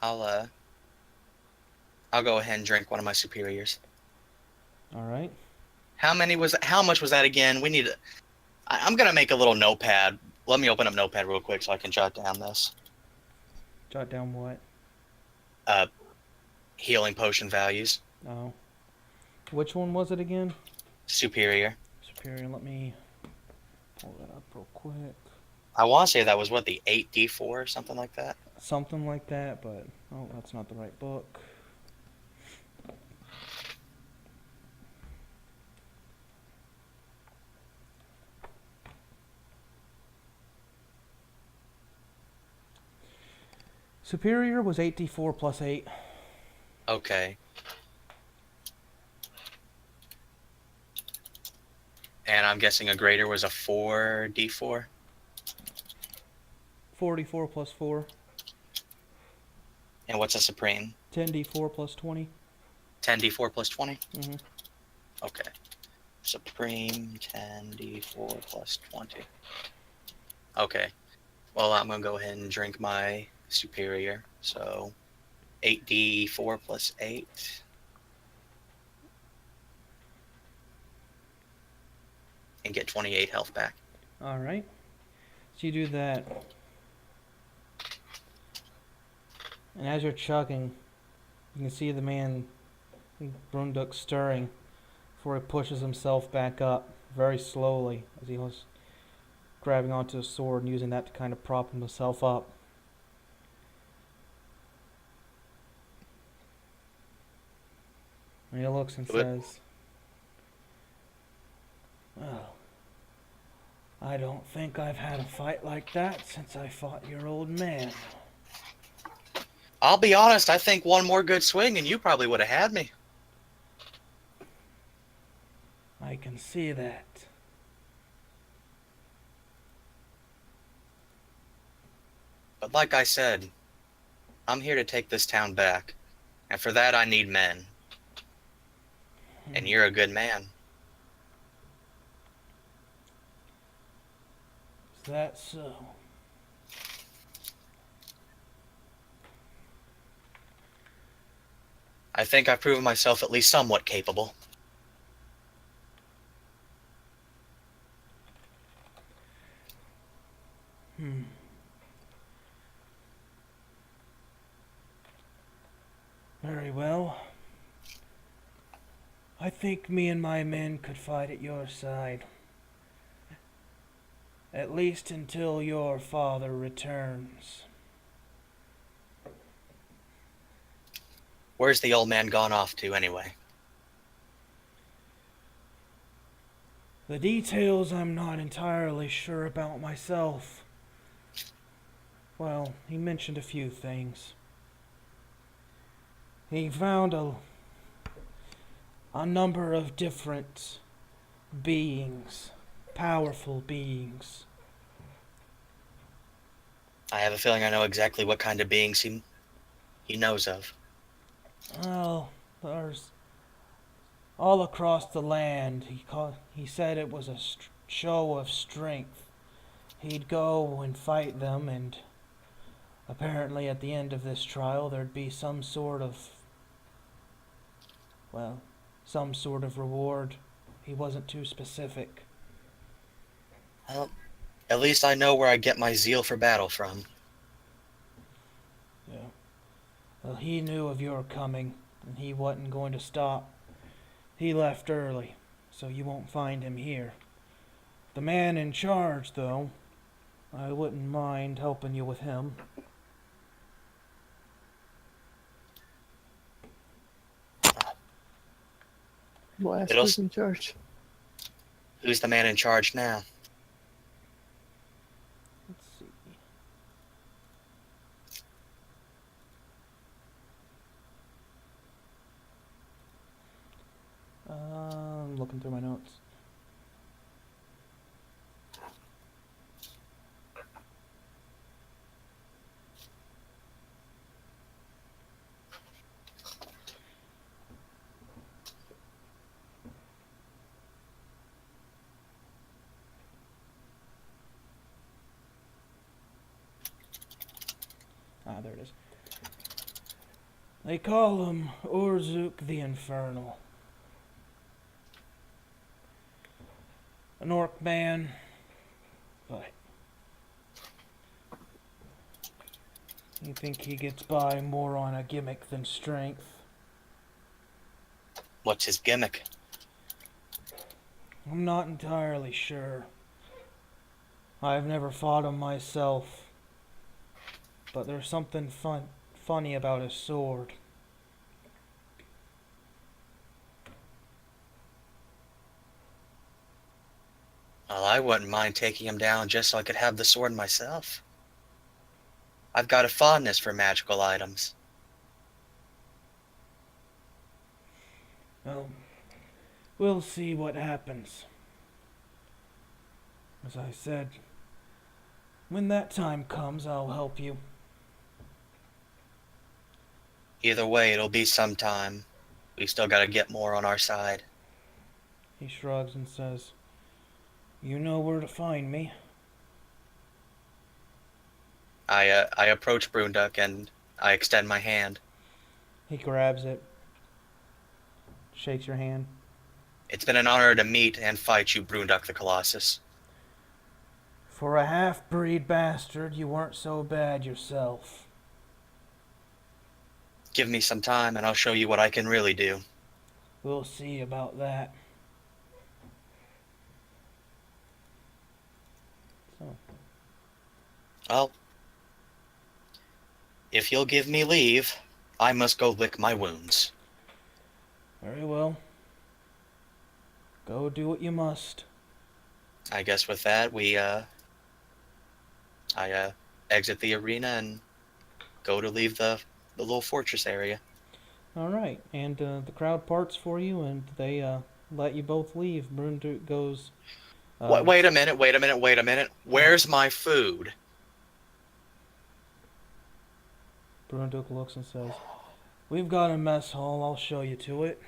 I'll go ahead and drink one of my superiors. All right. How much was that again? I'm gonna make a little notepad. Let me open up Notepad real quick so I can jot down this. Jot down what? Healing potion values. Oh. Which one was it again? Superior. Superior. Let me pull that up real quick. I want to say that was the 8d4 or something like that. Something like that, but oh, that's not the right book. Superior was 8d4 plus 8. Okay. And I'm guessing a greater was a 4d4. 44 plus 4. And what's a supreme? 10d4 plus 20. 10d4 plus 20? Mm-hmm. Okay. Supreme 10d4 plus 20. Okay. Well, I'm going to go ahead and drink my superior. So 8d4 plus 8. And get 28 health back. All right. So you do that. And as you're chugging, you can see the man, Brunduk, stirring before he pushes himself back up very slowly as he was grabbing onto his sword and using that to kind of prop himself up. And he looks and says, "Well, I don't think I've had a fight like that since I fought your old man." I'll be honest, I think one more good swing and you probably would have had me. I can see that. But like I said, I'm here to take this town back. And for that I need men. And you're a good man. Is that so? I think I've proven myself at least somewhat capable. Very well. I think me and my men could fight at your side. At least until your father returns. Where's the old man gone off to, anyway? The details I'm not entirely sure about myself. Well, he mentioned a few things. He found a number of different beings, powerful beings. I have a feeling I know exactly what kind of beings he knows of. Well, there's all across the land. He said it was a show of strength. He'd go and fight them, and apparently at the end of this trial there'd be some sort of reward. He wasn't too specific. Well, at least I know where I get my zeal for battle from. Yeah. Well, he knew of your coming, and he wasn't going to stop. He left early, so you won't find him here. The man in charge, though, I wouldn't mind helping you with him. We'll ask It'll who's in charge. Who's the man in charge now? Let's see. I'm looking through my notes. There it is. They call him Urzuk the Infernal. An orc man, but you think he gets by more on a gimmick than strength. What's his gimmick? I'm not entirely sure. I've never fought him myself, but there's something funny about his sword. Well, I wouldn't mind taking him down just so I could have the sword myself. I've got a fondness for magical items. Well, we'll see what happens. As I said, when that time comes, I'll help you. Either way, it'll be some time. We still gotta get more on our side. He shrugs and says, "You know where to find me." I approach Brunduck and I extend my hand. He grabs it, shakes your hand. It's been an honor to meet and fight you, Brunduck the Colossus. For a half-breed bastard, you weren't so bad yourself. Give me some time and I'll show you what I can really do. We'll see about that. So, Well, if you'll give me leave, I must go lick my wounds. very well. Go do what you must. I guess with that, I exit the arena and go to leave the little fortress area. Alright, and the crowd parts for you, and they let you both leave. Brunduk goes... Wait a minute. Where's my food? Brunduk looks and says, "We've got a mess hall. I'll show you to it."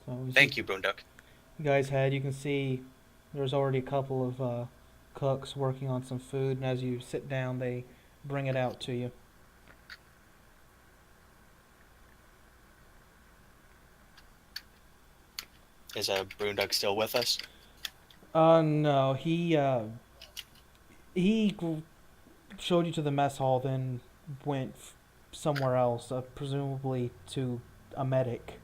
So Thank you, Brunduck. You guys you can see there's already a couple of cooks working on some food, and as you sit down, they bring it out to you. Is Brunduck still with us? No, he showed you to the mess hall, then went somewhere else, presumably to a medic.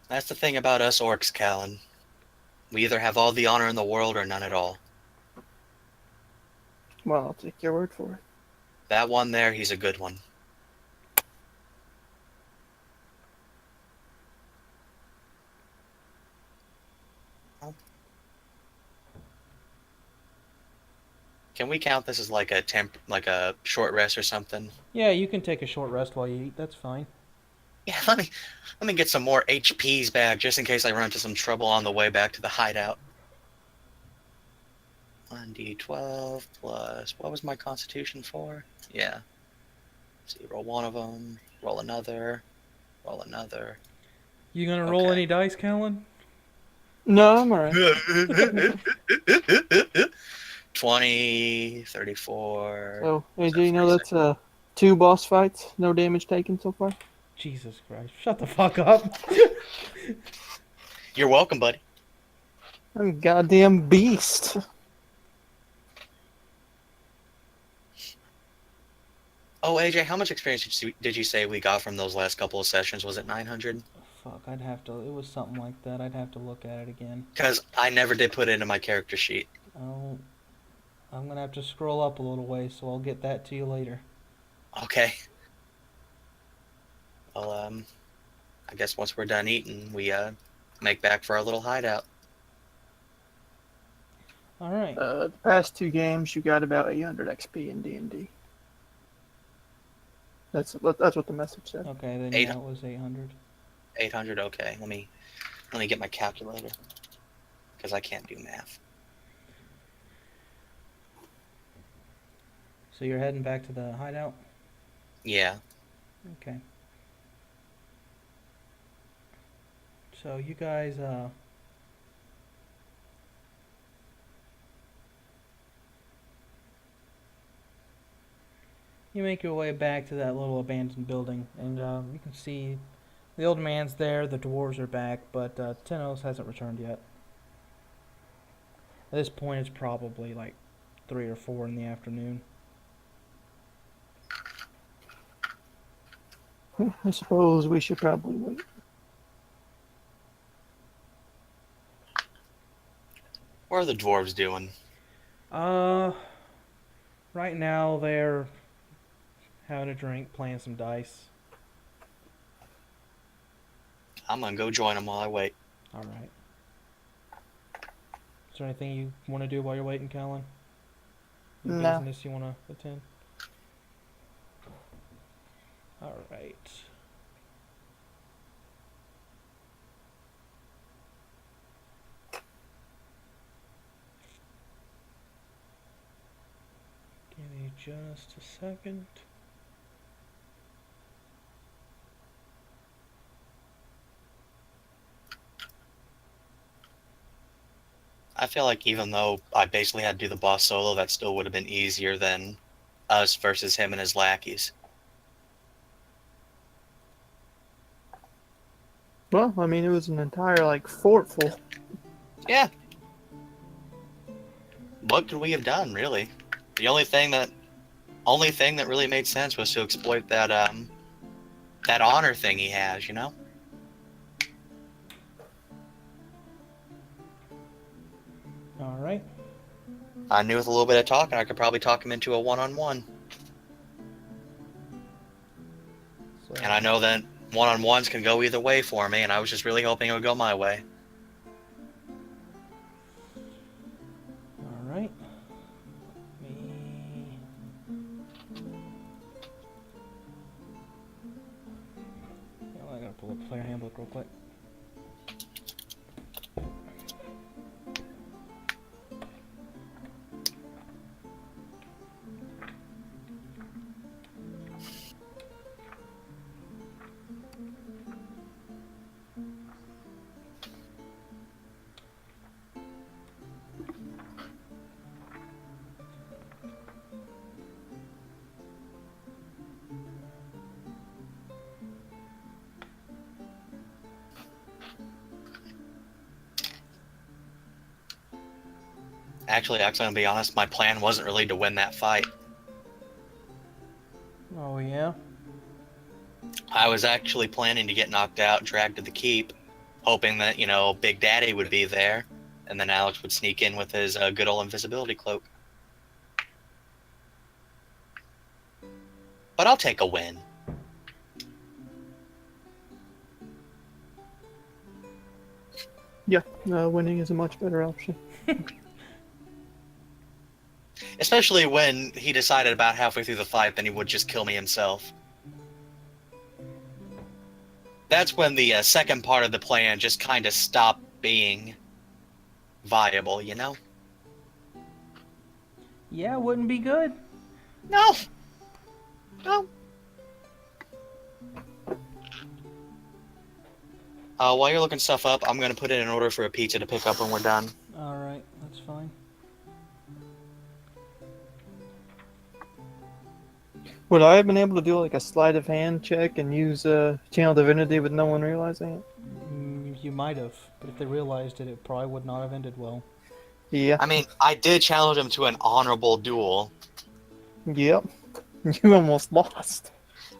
That's the thing about us orcs, Callan. We either have all the honor in the world or none at all. Well, I'll take your word for it. That one there, he's a good one. Can we count this as like a short rest or something? Yeah, you can take a short rest while you eat. That's fine. Yeah, let me get some more HPs back just in case I run into some trouble on the way back to the hideout. 1d12 plus what was my constitution for? Yeah. Let's see, roll one of them, roll another, roll another. You gonna roll Okay. any dice, Callan? No, I'm alright. 20, 34. So, So AJ, you know 46. that's 2 boss fights, no damage taken so far? Jesus Christ! Shut the fuck up. You're welcome, buddy. I'm a goddamn beast. Oh, AJ, how much experience did you say we got from those last couple of sessions? Was it 900? Fuck, I'd have to. It was something like that. I'd have to look at it again. Because I never did put it into my character sheet. Oh, I'm gonna have to scroll up a little way, so I'll get that to you later. Okay. Well, I guess once we're done eating, we make back for our little hideout. All right. The past 2 games, you got about 800 XP in D&D. That's what the message said. Okay, then Eight- yeah, it was 800. 800. Okay. Let me get my calculator because I can't do math. So you're heading back to the hideout? Yeah. Okay. So you guys, you make your way back to that little abandoned building, and you can see the old man's there, the dwarves are back, but Tenos hasn't returned yet. At this point, it's probably like 3 or 4 in the afternoon. I suppose we should probably wait. What are the dwarves doing? Right now they're having a drink, playing some dice. I'm gonna go join them while I wait. All right. Is there anything you want to do while you're waiting, Callan? Any No. business you want to attend? All right. Give me just a second. I feel like even though I basically had to do the boss solo, that still would have been easier than us versus him and his lackeys. Well, I mean, it was an entire, fort full. Yeah. What could we have done, really? The only thing that really made sense was to exploit that that honor thing he has, you know? All right. I knew with a little bit of talking, I could probably talk him into a one-on-one. So, And I know that one-on-ones can go either way for me, and I was just really hoping it would go my way. all right. Me. I gotta pull up the player handbook real quick. Actually, I'm gonna be honest, my plan wasn't really to win that fight. Oh, yeah? I was actually planning to get knocked out, dragged to the keep, hoping that, Big Daddy would be there, and then Alex would sneak in with his good old invisibility cloak. But I'll take a win. Yeah, winning is a much better option. Especially when he decided about halfway through the fight that he would just kill me himself. That's when the second part of the plan just kind of stopped being viable, you know? Yeah, wouldn't be good. No! No. While you're looking stuff up, I'm gonna put in an order for a pizza to pick up when we're done. Alright, that's fine. Would I have been able to do like a sleight of hand check and use channel divinity with no one realizing it? You might have, but if they realized it, it probably would not have ended well. Yeah. I mean, I did challenge him to an honorable duel. Yep. You almost lost.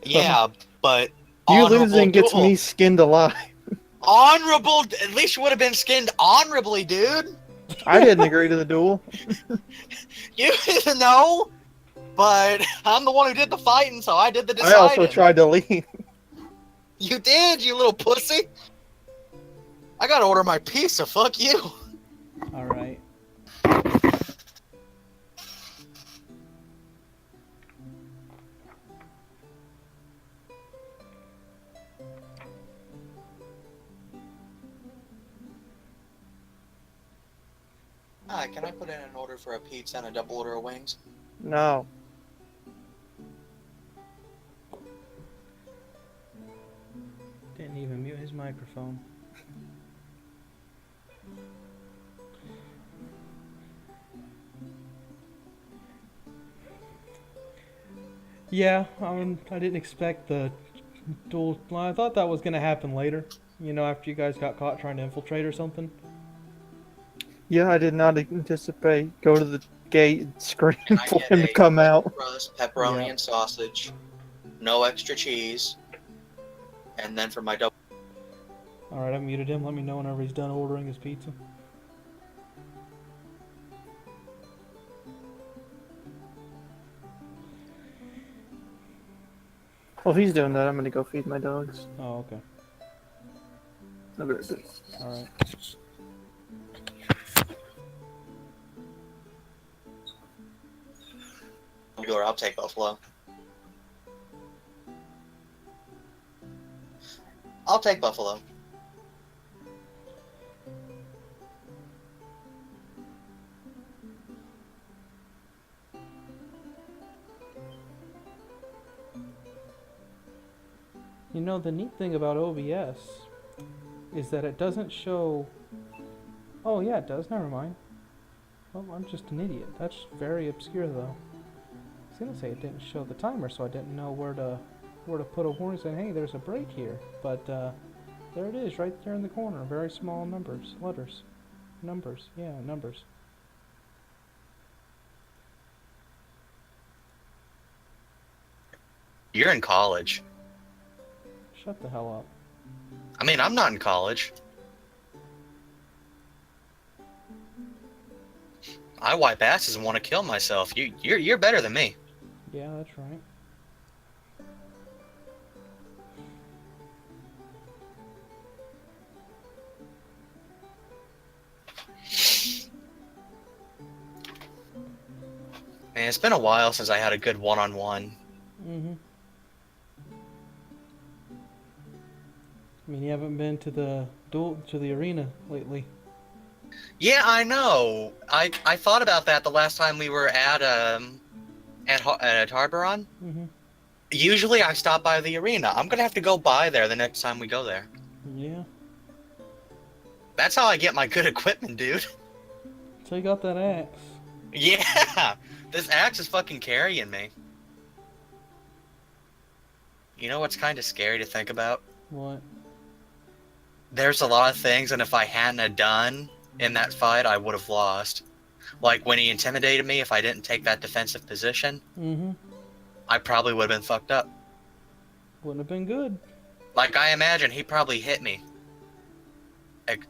Yeah, but You honorable losing gets duel. me skinned alive. Honorable? At least you would have been skinned honorably, dude. I didn't agree to the duel. You didn't know, but I'm the one who did the fighting, so I did the deciding. I also tried to leave. You did, you little pussy. I gotta order my pizza. Fuck you. Alright. Hi, can I put in an order for a pizza and a double order of wings? No. Didn't even mute his microphone. Yeah, I didn't expect the duel. Well, I thought that was going to happen later. You know, after you guys got caught trying to infiltrate or something. Yeah, I did not anticipate go to the gate and scream Can I for get him to a come out. crust, pepperoni, Yeah. and sausage, no extra cheese, and then for my double. Alright, I muted him. Let me know whenever he's done ordering his pizza. While he's doing that, I'm gonna go feed my dogs. Oh, okay. I'll be right back. Alright. I'll take Buffalo. I'll take Buffalo. You know, the neat thing about OBS is that it doesn't show... Oh, yeah, it does. Never mind. Oh, I'm just an idiot. That's very obscure, though. I was gonna say it didn't show the timer, so I didn't know where to put a warning saying, hey, there's a break here. But, there it is, right there in the corner. Very small numbers. Letters. Numbers. Yeah, numbers. You're in college. Shut the hell up. I mean, I'm not in college. I wipe asses and want to kill myself. You're better than me. Yeah, that's right. Man, it's been a while since I had a good one-on-one. Mm-hmm. I mean, you haven't been to the arena lately. Yeah, I know. I thought about that the last time we were at Harboron. Mm-hmm. Usually I stop by the arena. I'm gonna have to go by there the next time we go there. Yeah. That's how I get my good equipment, dude. So you got that axe. Yeah! This axe is fucking carrying me. You know what's kind of scary to think about? What? There's a lot of things, and if I hadn't have done in that fight, I would have lost. Like when he intimidated me, if I didn't take that defensive position, Mm-hmm. I probably would have been fucked up. Wouldn't have been good. Like, I imagine he probably hit me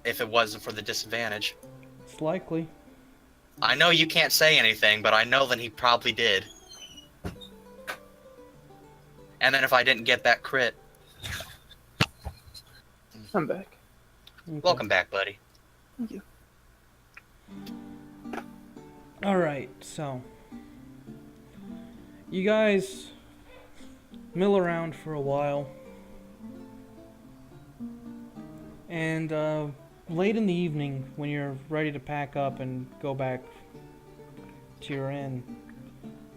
if it wasn't for the disadvantage. It's likely. I know you can't say anything, but I know that he probably did. And then if I didn't get that crit... I'm back. Okay. Welcome back, buddy. Thank you. Alright, so. You guys mill around for a while. And late in the evening, when you're ready to pack up and go back to your inn,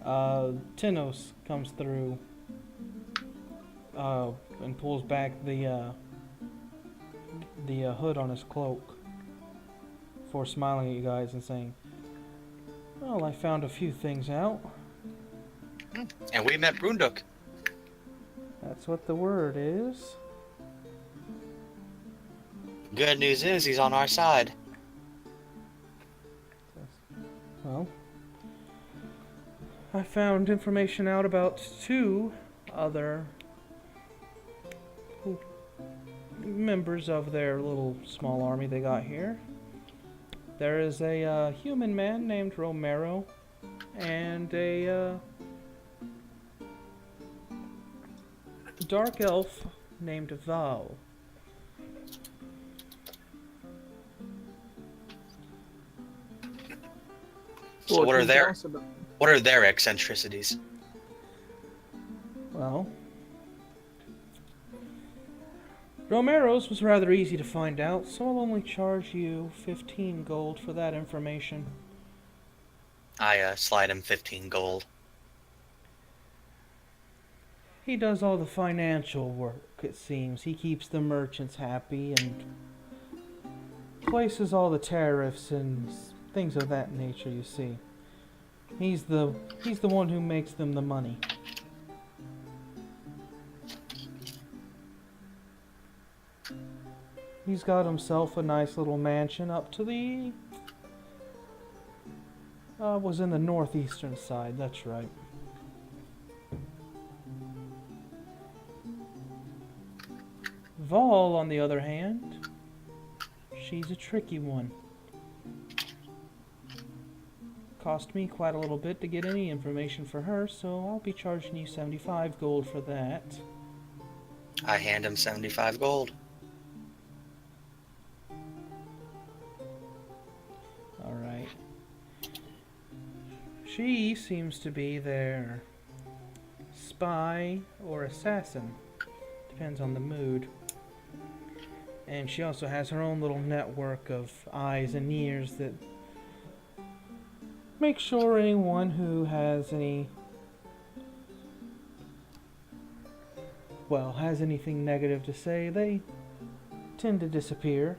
Tinos comes through and pulls back the hood on his cloak before smiling at you guys and saying, "Well, I found a few things out." And we met Brunduk. That's what the word is. Good news is he's on our side. Well, I found information out about 2 other members of their little small army they got here. There is a human man named Romero and a dark elf named Val. So what are can you their tell us about- what are their eccentricities? Well, Romero's was rather easy to find out, so I'll only charge you 15 gold for that information. I slide him 15 gold. He does all the financial work, it seems. He keeps the merchants happy and places all the tariffs and things of that nature, you see. He's the one who makes them the money. He's got himself a nice little mansion up to the was in the northeastern side, that's right. Vol, on the other hand, she's a tricky one. Cost me quite a little bit to get any information for her, so I'll be charging you 75 gold for that. I hand him 75 gold. Alright. She seems to be their spy or assassin. Depends on the mood. And she also has her own little network of eyes and ears that make sure anyone who has has anything negative to say, they tend to disappear.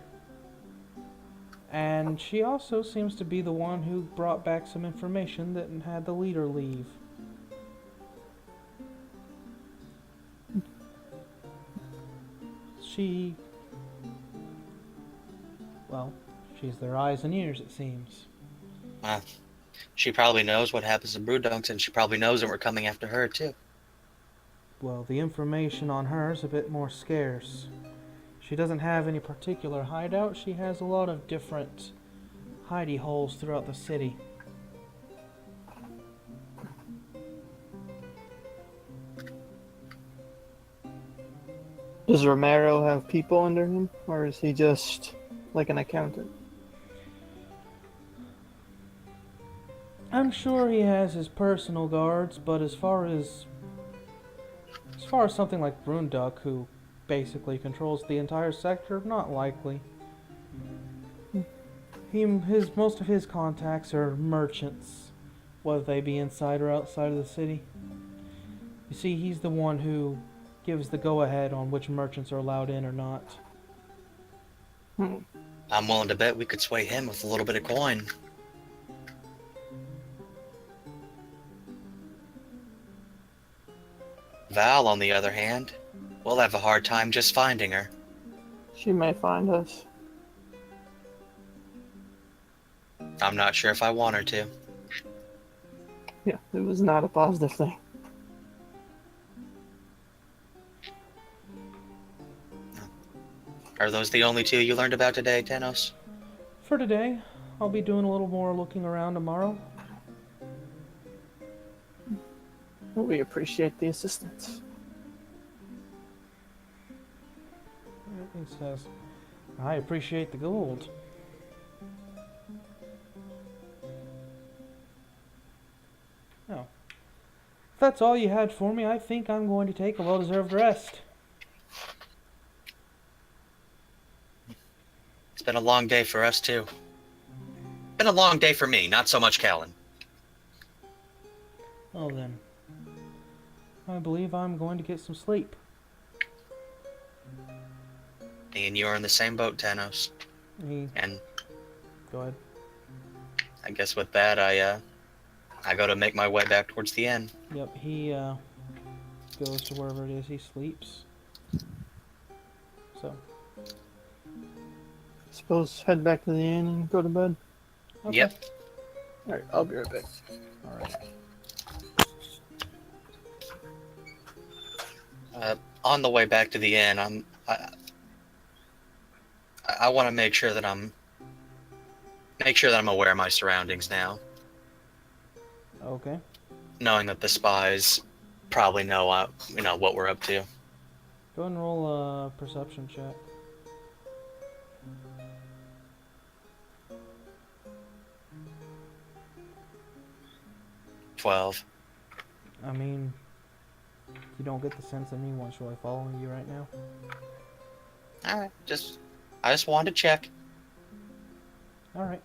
And she also seems to be the one who brought back some information that had the leader leave. She's their eyes and ears, it seems. She probably knows what happens to Brewdunks, and she probably knows that we're coming after her, too. Well, the information on her is a bit more scarce. She doesn't have any particular hideout. She has a lot of different hidey holes throughout the city. Does Romero have people under him, or is he just like an accountant? I'm sure he has his personal guards, but as far as something like Brunduk, who basically controls the entire sector, not likely. Most of his contacts are merchants, whether they be inside or outside of the city. You see, he's the one who gives the go-ahead on which merchants are allowed in or not. I'm willing to bet we could sway him with a little bit of coin. Val, on the other hand, we'll have a hard time just finding her. She may find us. I'm not sure if I want her to. Yeah, it was not a positive thing. Are those the only two you learned about today, Tanos? For today, I'll be doing a little more looking around tomorrow. We appreciate the assistance. He says, I appreciate the gold. Oh. If that's all you had for me, I think I'm going to take a well-deserved rest. It's been a long day for us, too. Been a long day for me, not so much Callan. Well then, I believe I'm going to get some sleep. Me and you are in the same boat, Tanos. And Go ahead. I guess with that, I go to make my way back towards the inn. Yep, he goes to wherever it is he sleeps. So. Suppose head back to the inn and go to bed. Okay. Yep. Alright, I'll be right back. Alright. On the way back to the inn, I want to make sure that I'm aware of my surroundings now, Okay. knowing that the spies probably know what we're up to. Go ahead and roll a perception check. $12. I mean, you don't get the sense anyone's really following you right now. All right, I just wanted to check. Alright.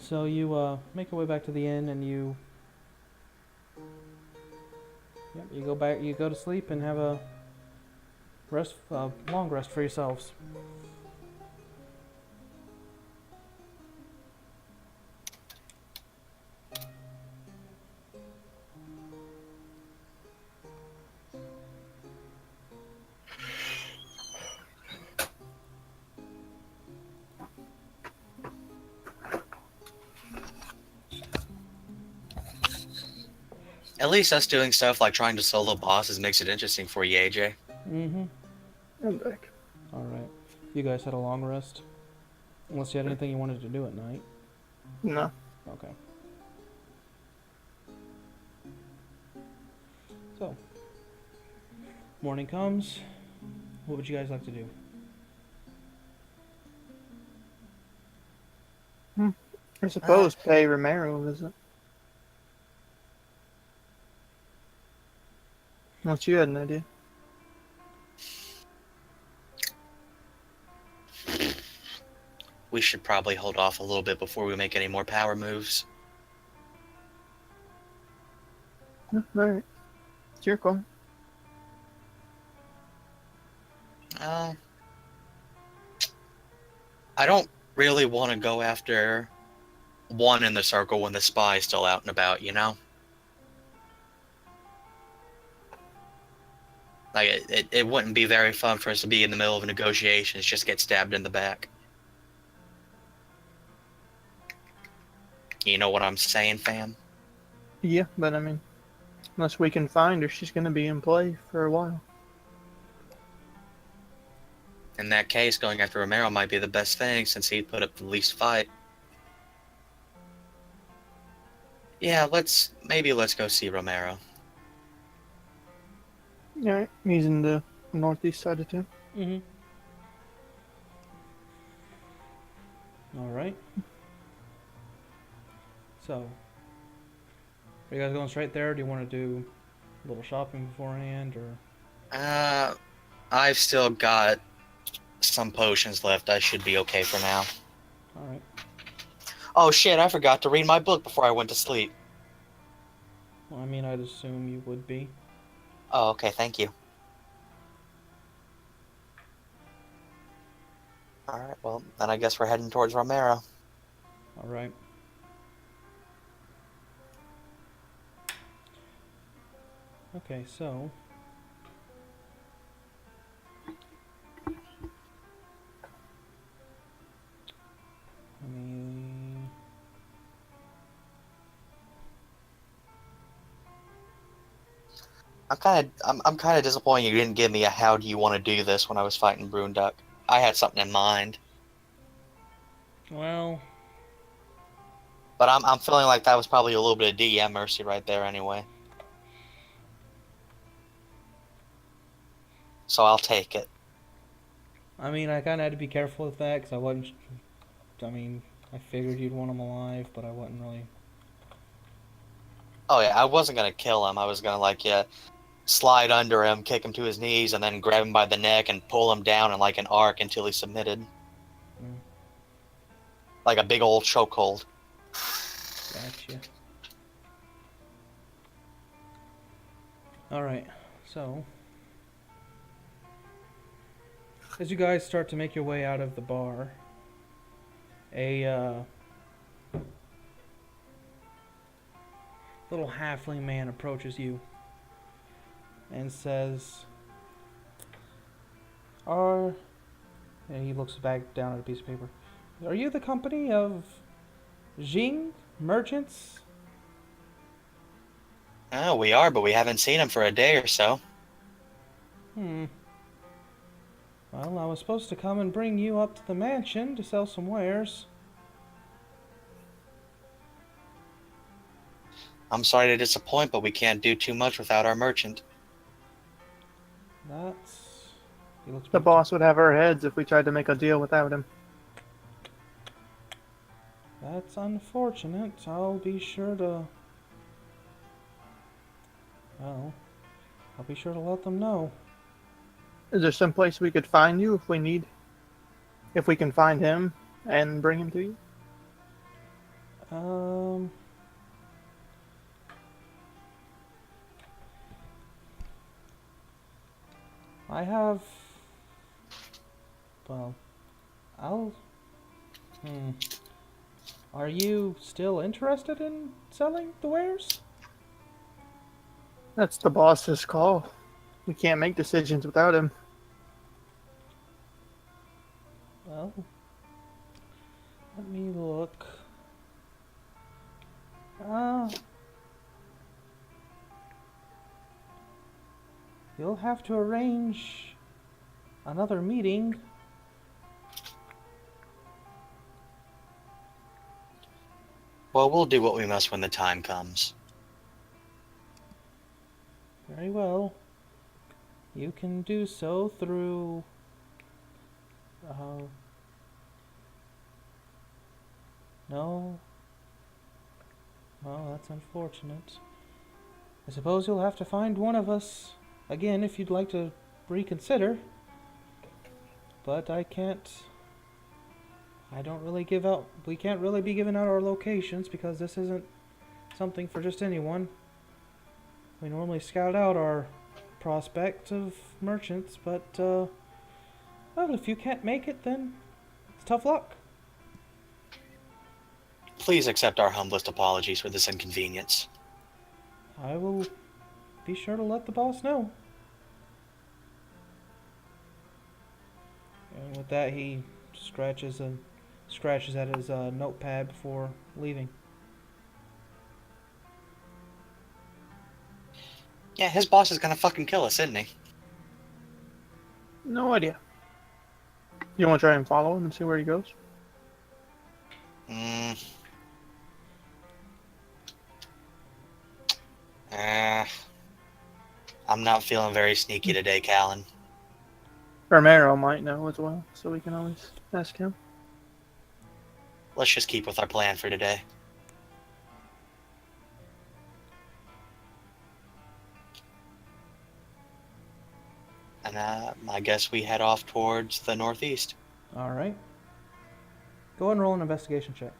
So you make your way back to the inn and you go to sleep and have a long rest for yourselves. At least us doing stuff like trying to solo bosses makes it interesting for you, AJ. Mm-hmm. I'm back. Alright. You guys had a long rest? Unless you had anything you wanted to do at night. No. Okay. So, morning comes. What would you guys like to do? I suppose pay Romero a visit. Unless you had an idea. We should probably hold off a little bit before we make any more power moves. Alright. It's your call. I don't really want to go after one in the circle when the spy's still out and about, you know? Like, it wouldn't be very fun for us to be in the middle of negotiations, just get stabbed in the back. You know what I'm saying, fam? Yeah, but I mean, unless we can find her, she's gonna be in play for a while. In that case, going after Romero might be the best thing, since he'd put up the least fight. Yeah, let's go see Romero. Alright, he's in the northeast side of town. Mm-hmm. Alright. So, are you guys going straight there? Or do you want to do a little shopping beforehand, or? I've still got some potions left. I should be okay for now. Alright. Oh shit, I forgot to read my book before I went to sleep. Well, I mean, I'd assume you would be. Oh, okay, thank you. Alright, well, then I guess we're heading towards Romero. Alright. Okay, so... Let me I'm kind of disappointed you didn't give me a how do you want to do this when I was fighting Broonduck. I had something in mind, Well, but I'm feeling like that was probably a little bit of DM mercy right there anyway. So I'll take it. I mean, I kind of had to be careful with that because I wasn't. I mean, I figured you'd want him alive, but I wasn't really. Oh yeah, I wasn't gonna kill him. I was gonna like slide under him, kick him to his knees, and then grab him by the neck and pull him down in like an arc until he submitted. Mm, Like a big old chokehold. gotcha. Alright, so. As you guys start to make your way out of the bar, a little halfling man approaches you and says, and he looks back down at a piece of paper. Are you the company of Jing Merchants? Oh, we are, but we haven't seen him for a day or so. Well, I was supposed to come and bring you up to the mansion to sell some wares. I'm sorry to disappoint, but we can't do too much without our merchant. That's... He looks The back boss would have our heads if we tried to make a deal without him. That's unfortunate. I'll be sure to... Well, I'll be sure to let them know. Is there some place we could find you if we need? If we can find him and bring him to you? I have... Well, I'll... Are you still interested in selling the wares? That's the boss's call. We can't make decisions without him. Well, let me look. You'll have to arrange another meeting. Well, we'll do what we must when the time comes. Very well. You can do so through... No. Well, that's unfortunate. I suppose you'll have to find one of us again if you'd like to reconsider. But I don't really give out... We can't really be giving out our locations because this isn't something for just anyone. We normally scout out our prospect of merchants, but, well, if you can't make it, then it's tough luck. Please accept our humblest apologies for this inconvenience. I will be sure to let the boss know. And with that, he scratches at his notepad before leaving. Yeah, his boss is gonna fucking kill us, isn't he? No idea. You want to try and follow him and see where he goes? I'm not feeling very sneaky today, Callan. Romero might know as well, so we can always ask him. Let's just keep with our plan for today. And I guess we head off towards the northeast. Alright. Go ahead and roll an investigation check.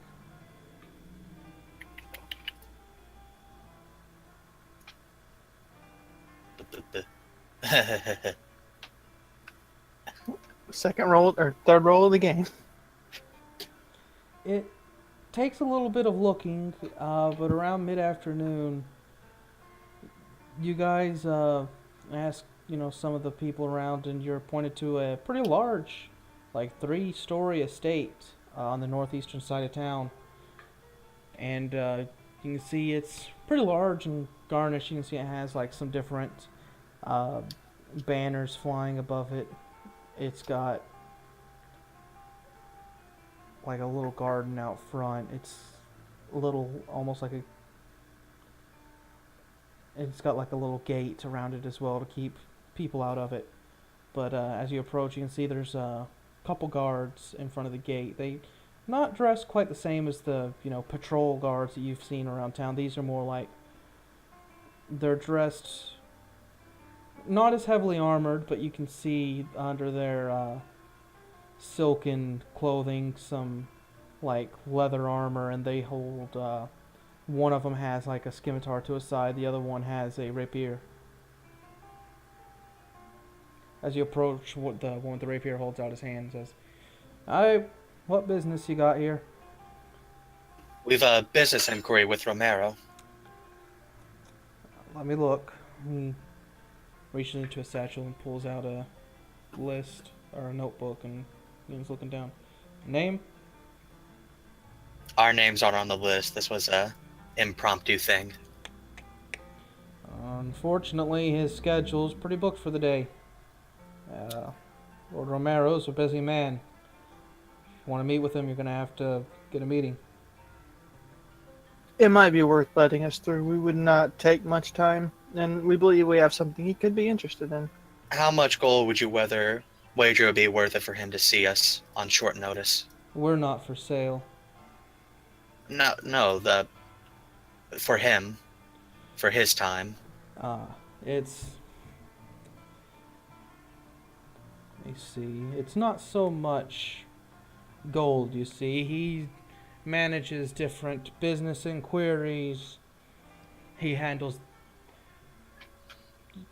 Second roll or third roll of the game. It takes a little bit of looking, but around mid-afternoon, you guys ask, some of the people around, and you're pointed to a pretty large, like 3-story estate on the northeastern side of town. And you can see it's pretty large and garnished. You can see it has like some different uh, banners flying above it. It's got like a little garden out front. It's a little, almost like a. It's got like a little gate around it as well to keep people out of it. But as you approach, you can see there's a couple guards in front of the gate. They not dressed quite the same as the patrol guards that you've seen around town. These are more like they're dressed not as heavily armored, but you can see under their silken clothing some like leather armor, and they hold. One of them has like a scimitar to his side. The other one has a rapier. As you approach, what the one with the rapier holds out his hand and says, "I, what business you got here?" We've a business inquiry with Romero. Let me look. He reaches into a satchel and pulls out a list or a notebook, and he's looking down. Name? Our names aren't on the list. This was a impromptu thing. Unfortunately, his schedule's pretty booked for the day. Lord Romero's a busy man. If you want to meet with him, you're going to have to get a meeting. It might be worth letting us through. We would not take much time, and we believe we have something he could be interested in. How much gold would you wager it would be worth it for him to see us on short notice? We're not for sale. No, for him, for his time. It's... Let me see. It's not so much gold, you see. He manages different business inquiries. He handles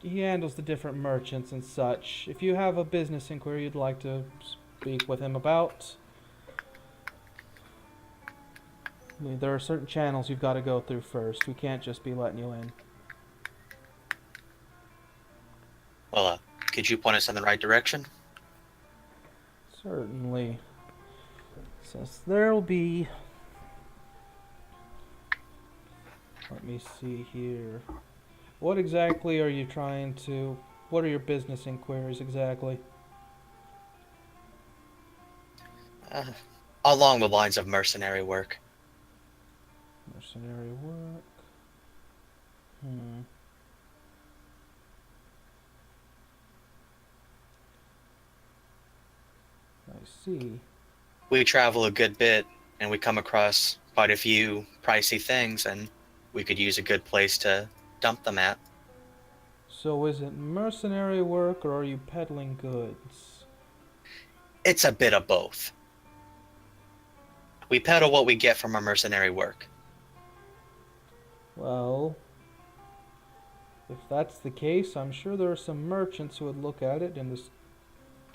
the different merchants and such. If you have a business inquiry you'd like to speak with him about, I mean, there are certain channels you've got to go through first. We can't just be letting you in. Well, could you point us in the right direction? Certainly. Says there'll be... Let me see here. What exactly are you trying to... What are your business inquiries exactly? Along the lines of mercenary work. Mercenary work. I see. We travel a good bit, and we come across quite a few pricey things, and we could use a good place to dump them at. So is it mercenary work, or are you peddling goods? It's a bit of both. We peddle what we get from our mercenary work. Well, if that's the case, I'm sure there are some merchants who would look at it in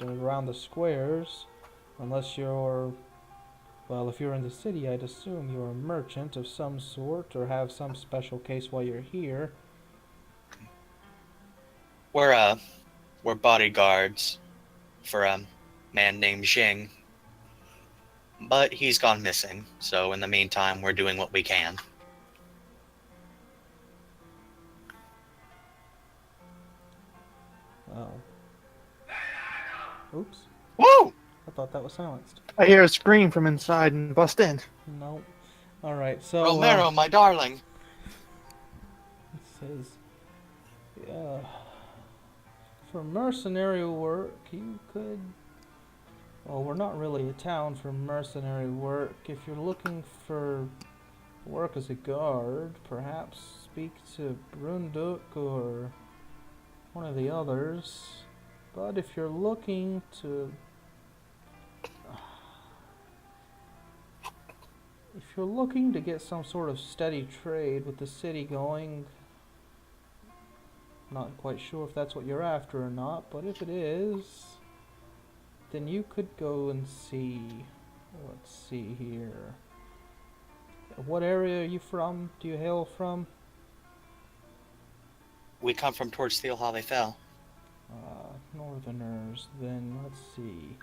around the squares. Unless you're... Well, if you're in the city, I'd assume you're a merchant of some sort, or have some special case while you're here. We're bodyguards for a man named Jing. But he's gone missing, so in the meantime, we're doing what we can. Oh. Oops. Woo! I thought that was silenced. I hear a scream from inside and bust in. No. Alright, so... Romero, my darling! It says... Yeah... For mercenary work, you could... Well, we're not really a town for mercenary work. If you're looking for work as a guard, perhaps speak to Brunduk or one of the others. But if you're looking to... If you're looking to get some sort of steady trade with the city going, not quite sure if that's what you're after or not, but if it is, then you could go and see. Let's see here. What area are you from? Do you hail from? We come from towards Steel Hollow Fell. Northerners, then let's see.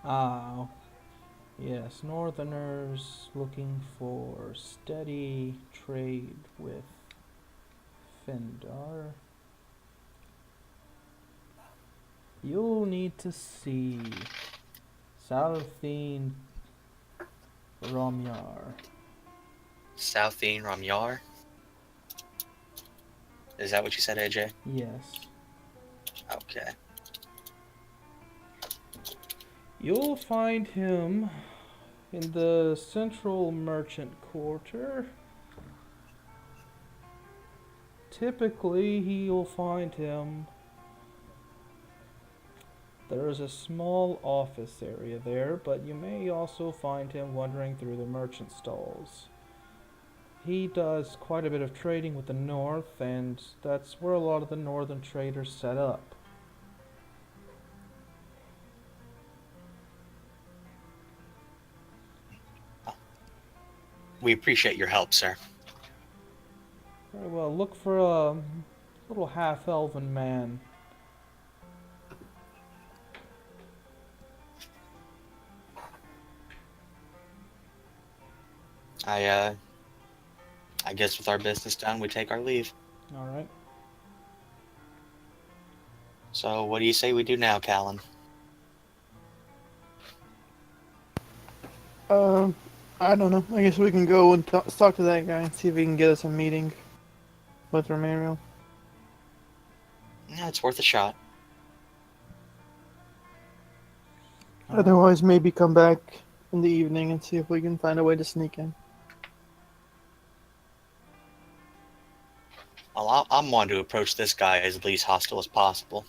Ah, yes, Northerners looking for steady trade with Fendar. You'll need to see Southine Romyar. Southine Ramyar? Is that what you said, AJ? Yes. Okay. You'll find him in the central merchant quarter. Typically, you'll find him. There's a small office area there, but you may also find him wandering through the merchant stalls. He does quite a bit of trading with the north, and that's where a lot of the northern traders set up. We appreciate your help, sir. Very well, look for a little half-elven man. I guess with our business done, we take our leave. Alright. So, what do you say we do now, Callan? I don't know. I guess we can go and talk to that guy and see if he can get us a meeting with Romero. Yeah, it's worth a shot. Otherwise, maybe come back in the evening and see if we can find a way to sneak in. Well, I'm one to approach this guy as least hostile as possible.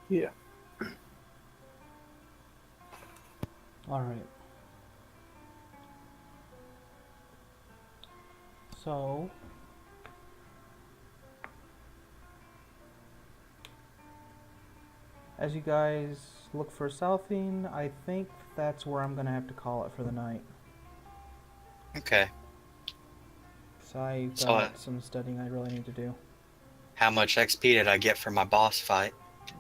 Yeah. Alright. So, as you guys look for Southine, I think that's where I'm gonna have to call it for the night. Okay. So I So, got some studying I really need to do. How much XP did I get for my boss fight?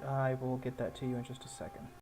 I will get that to you in just a second.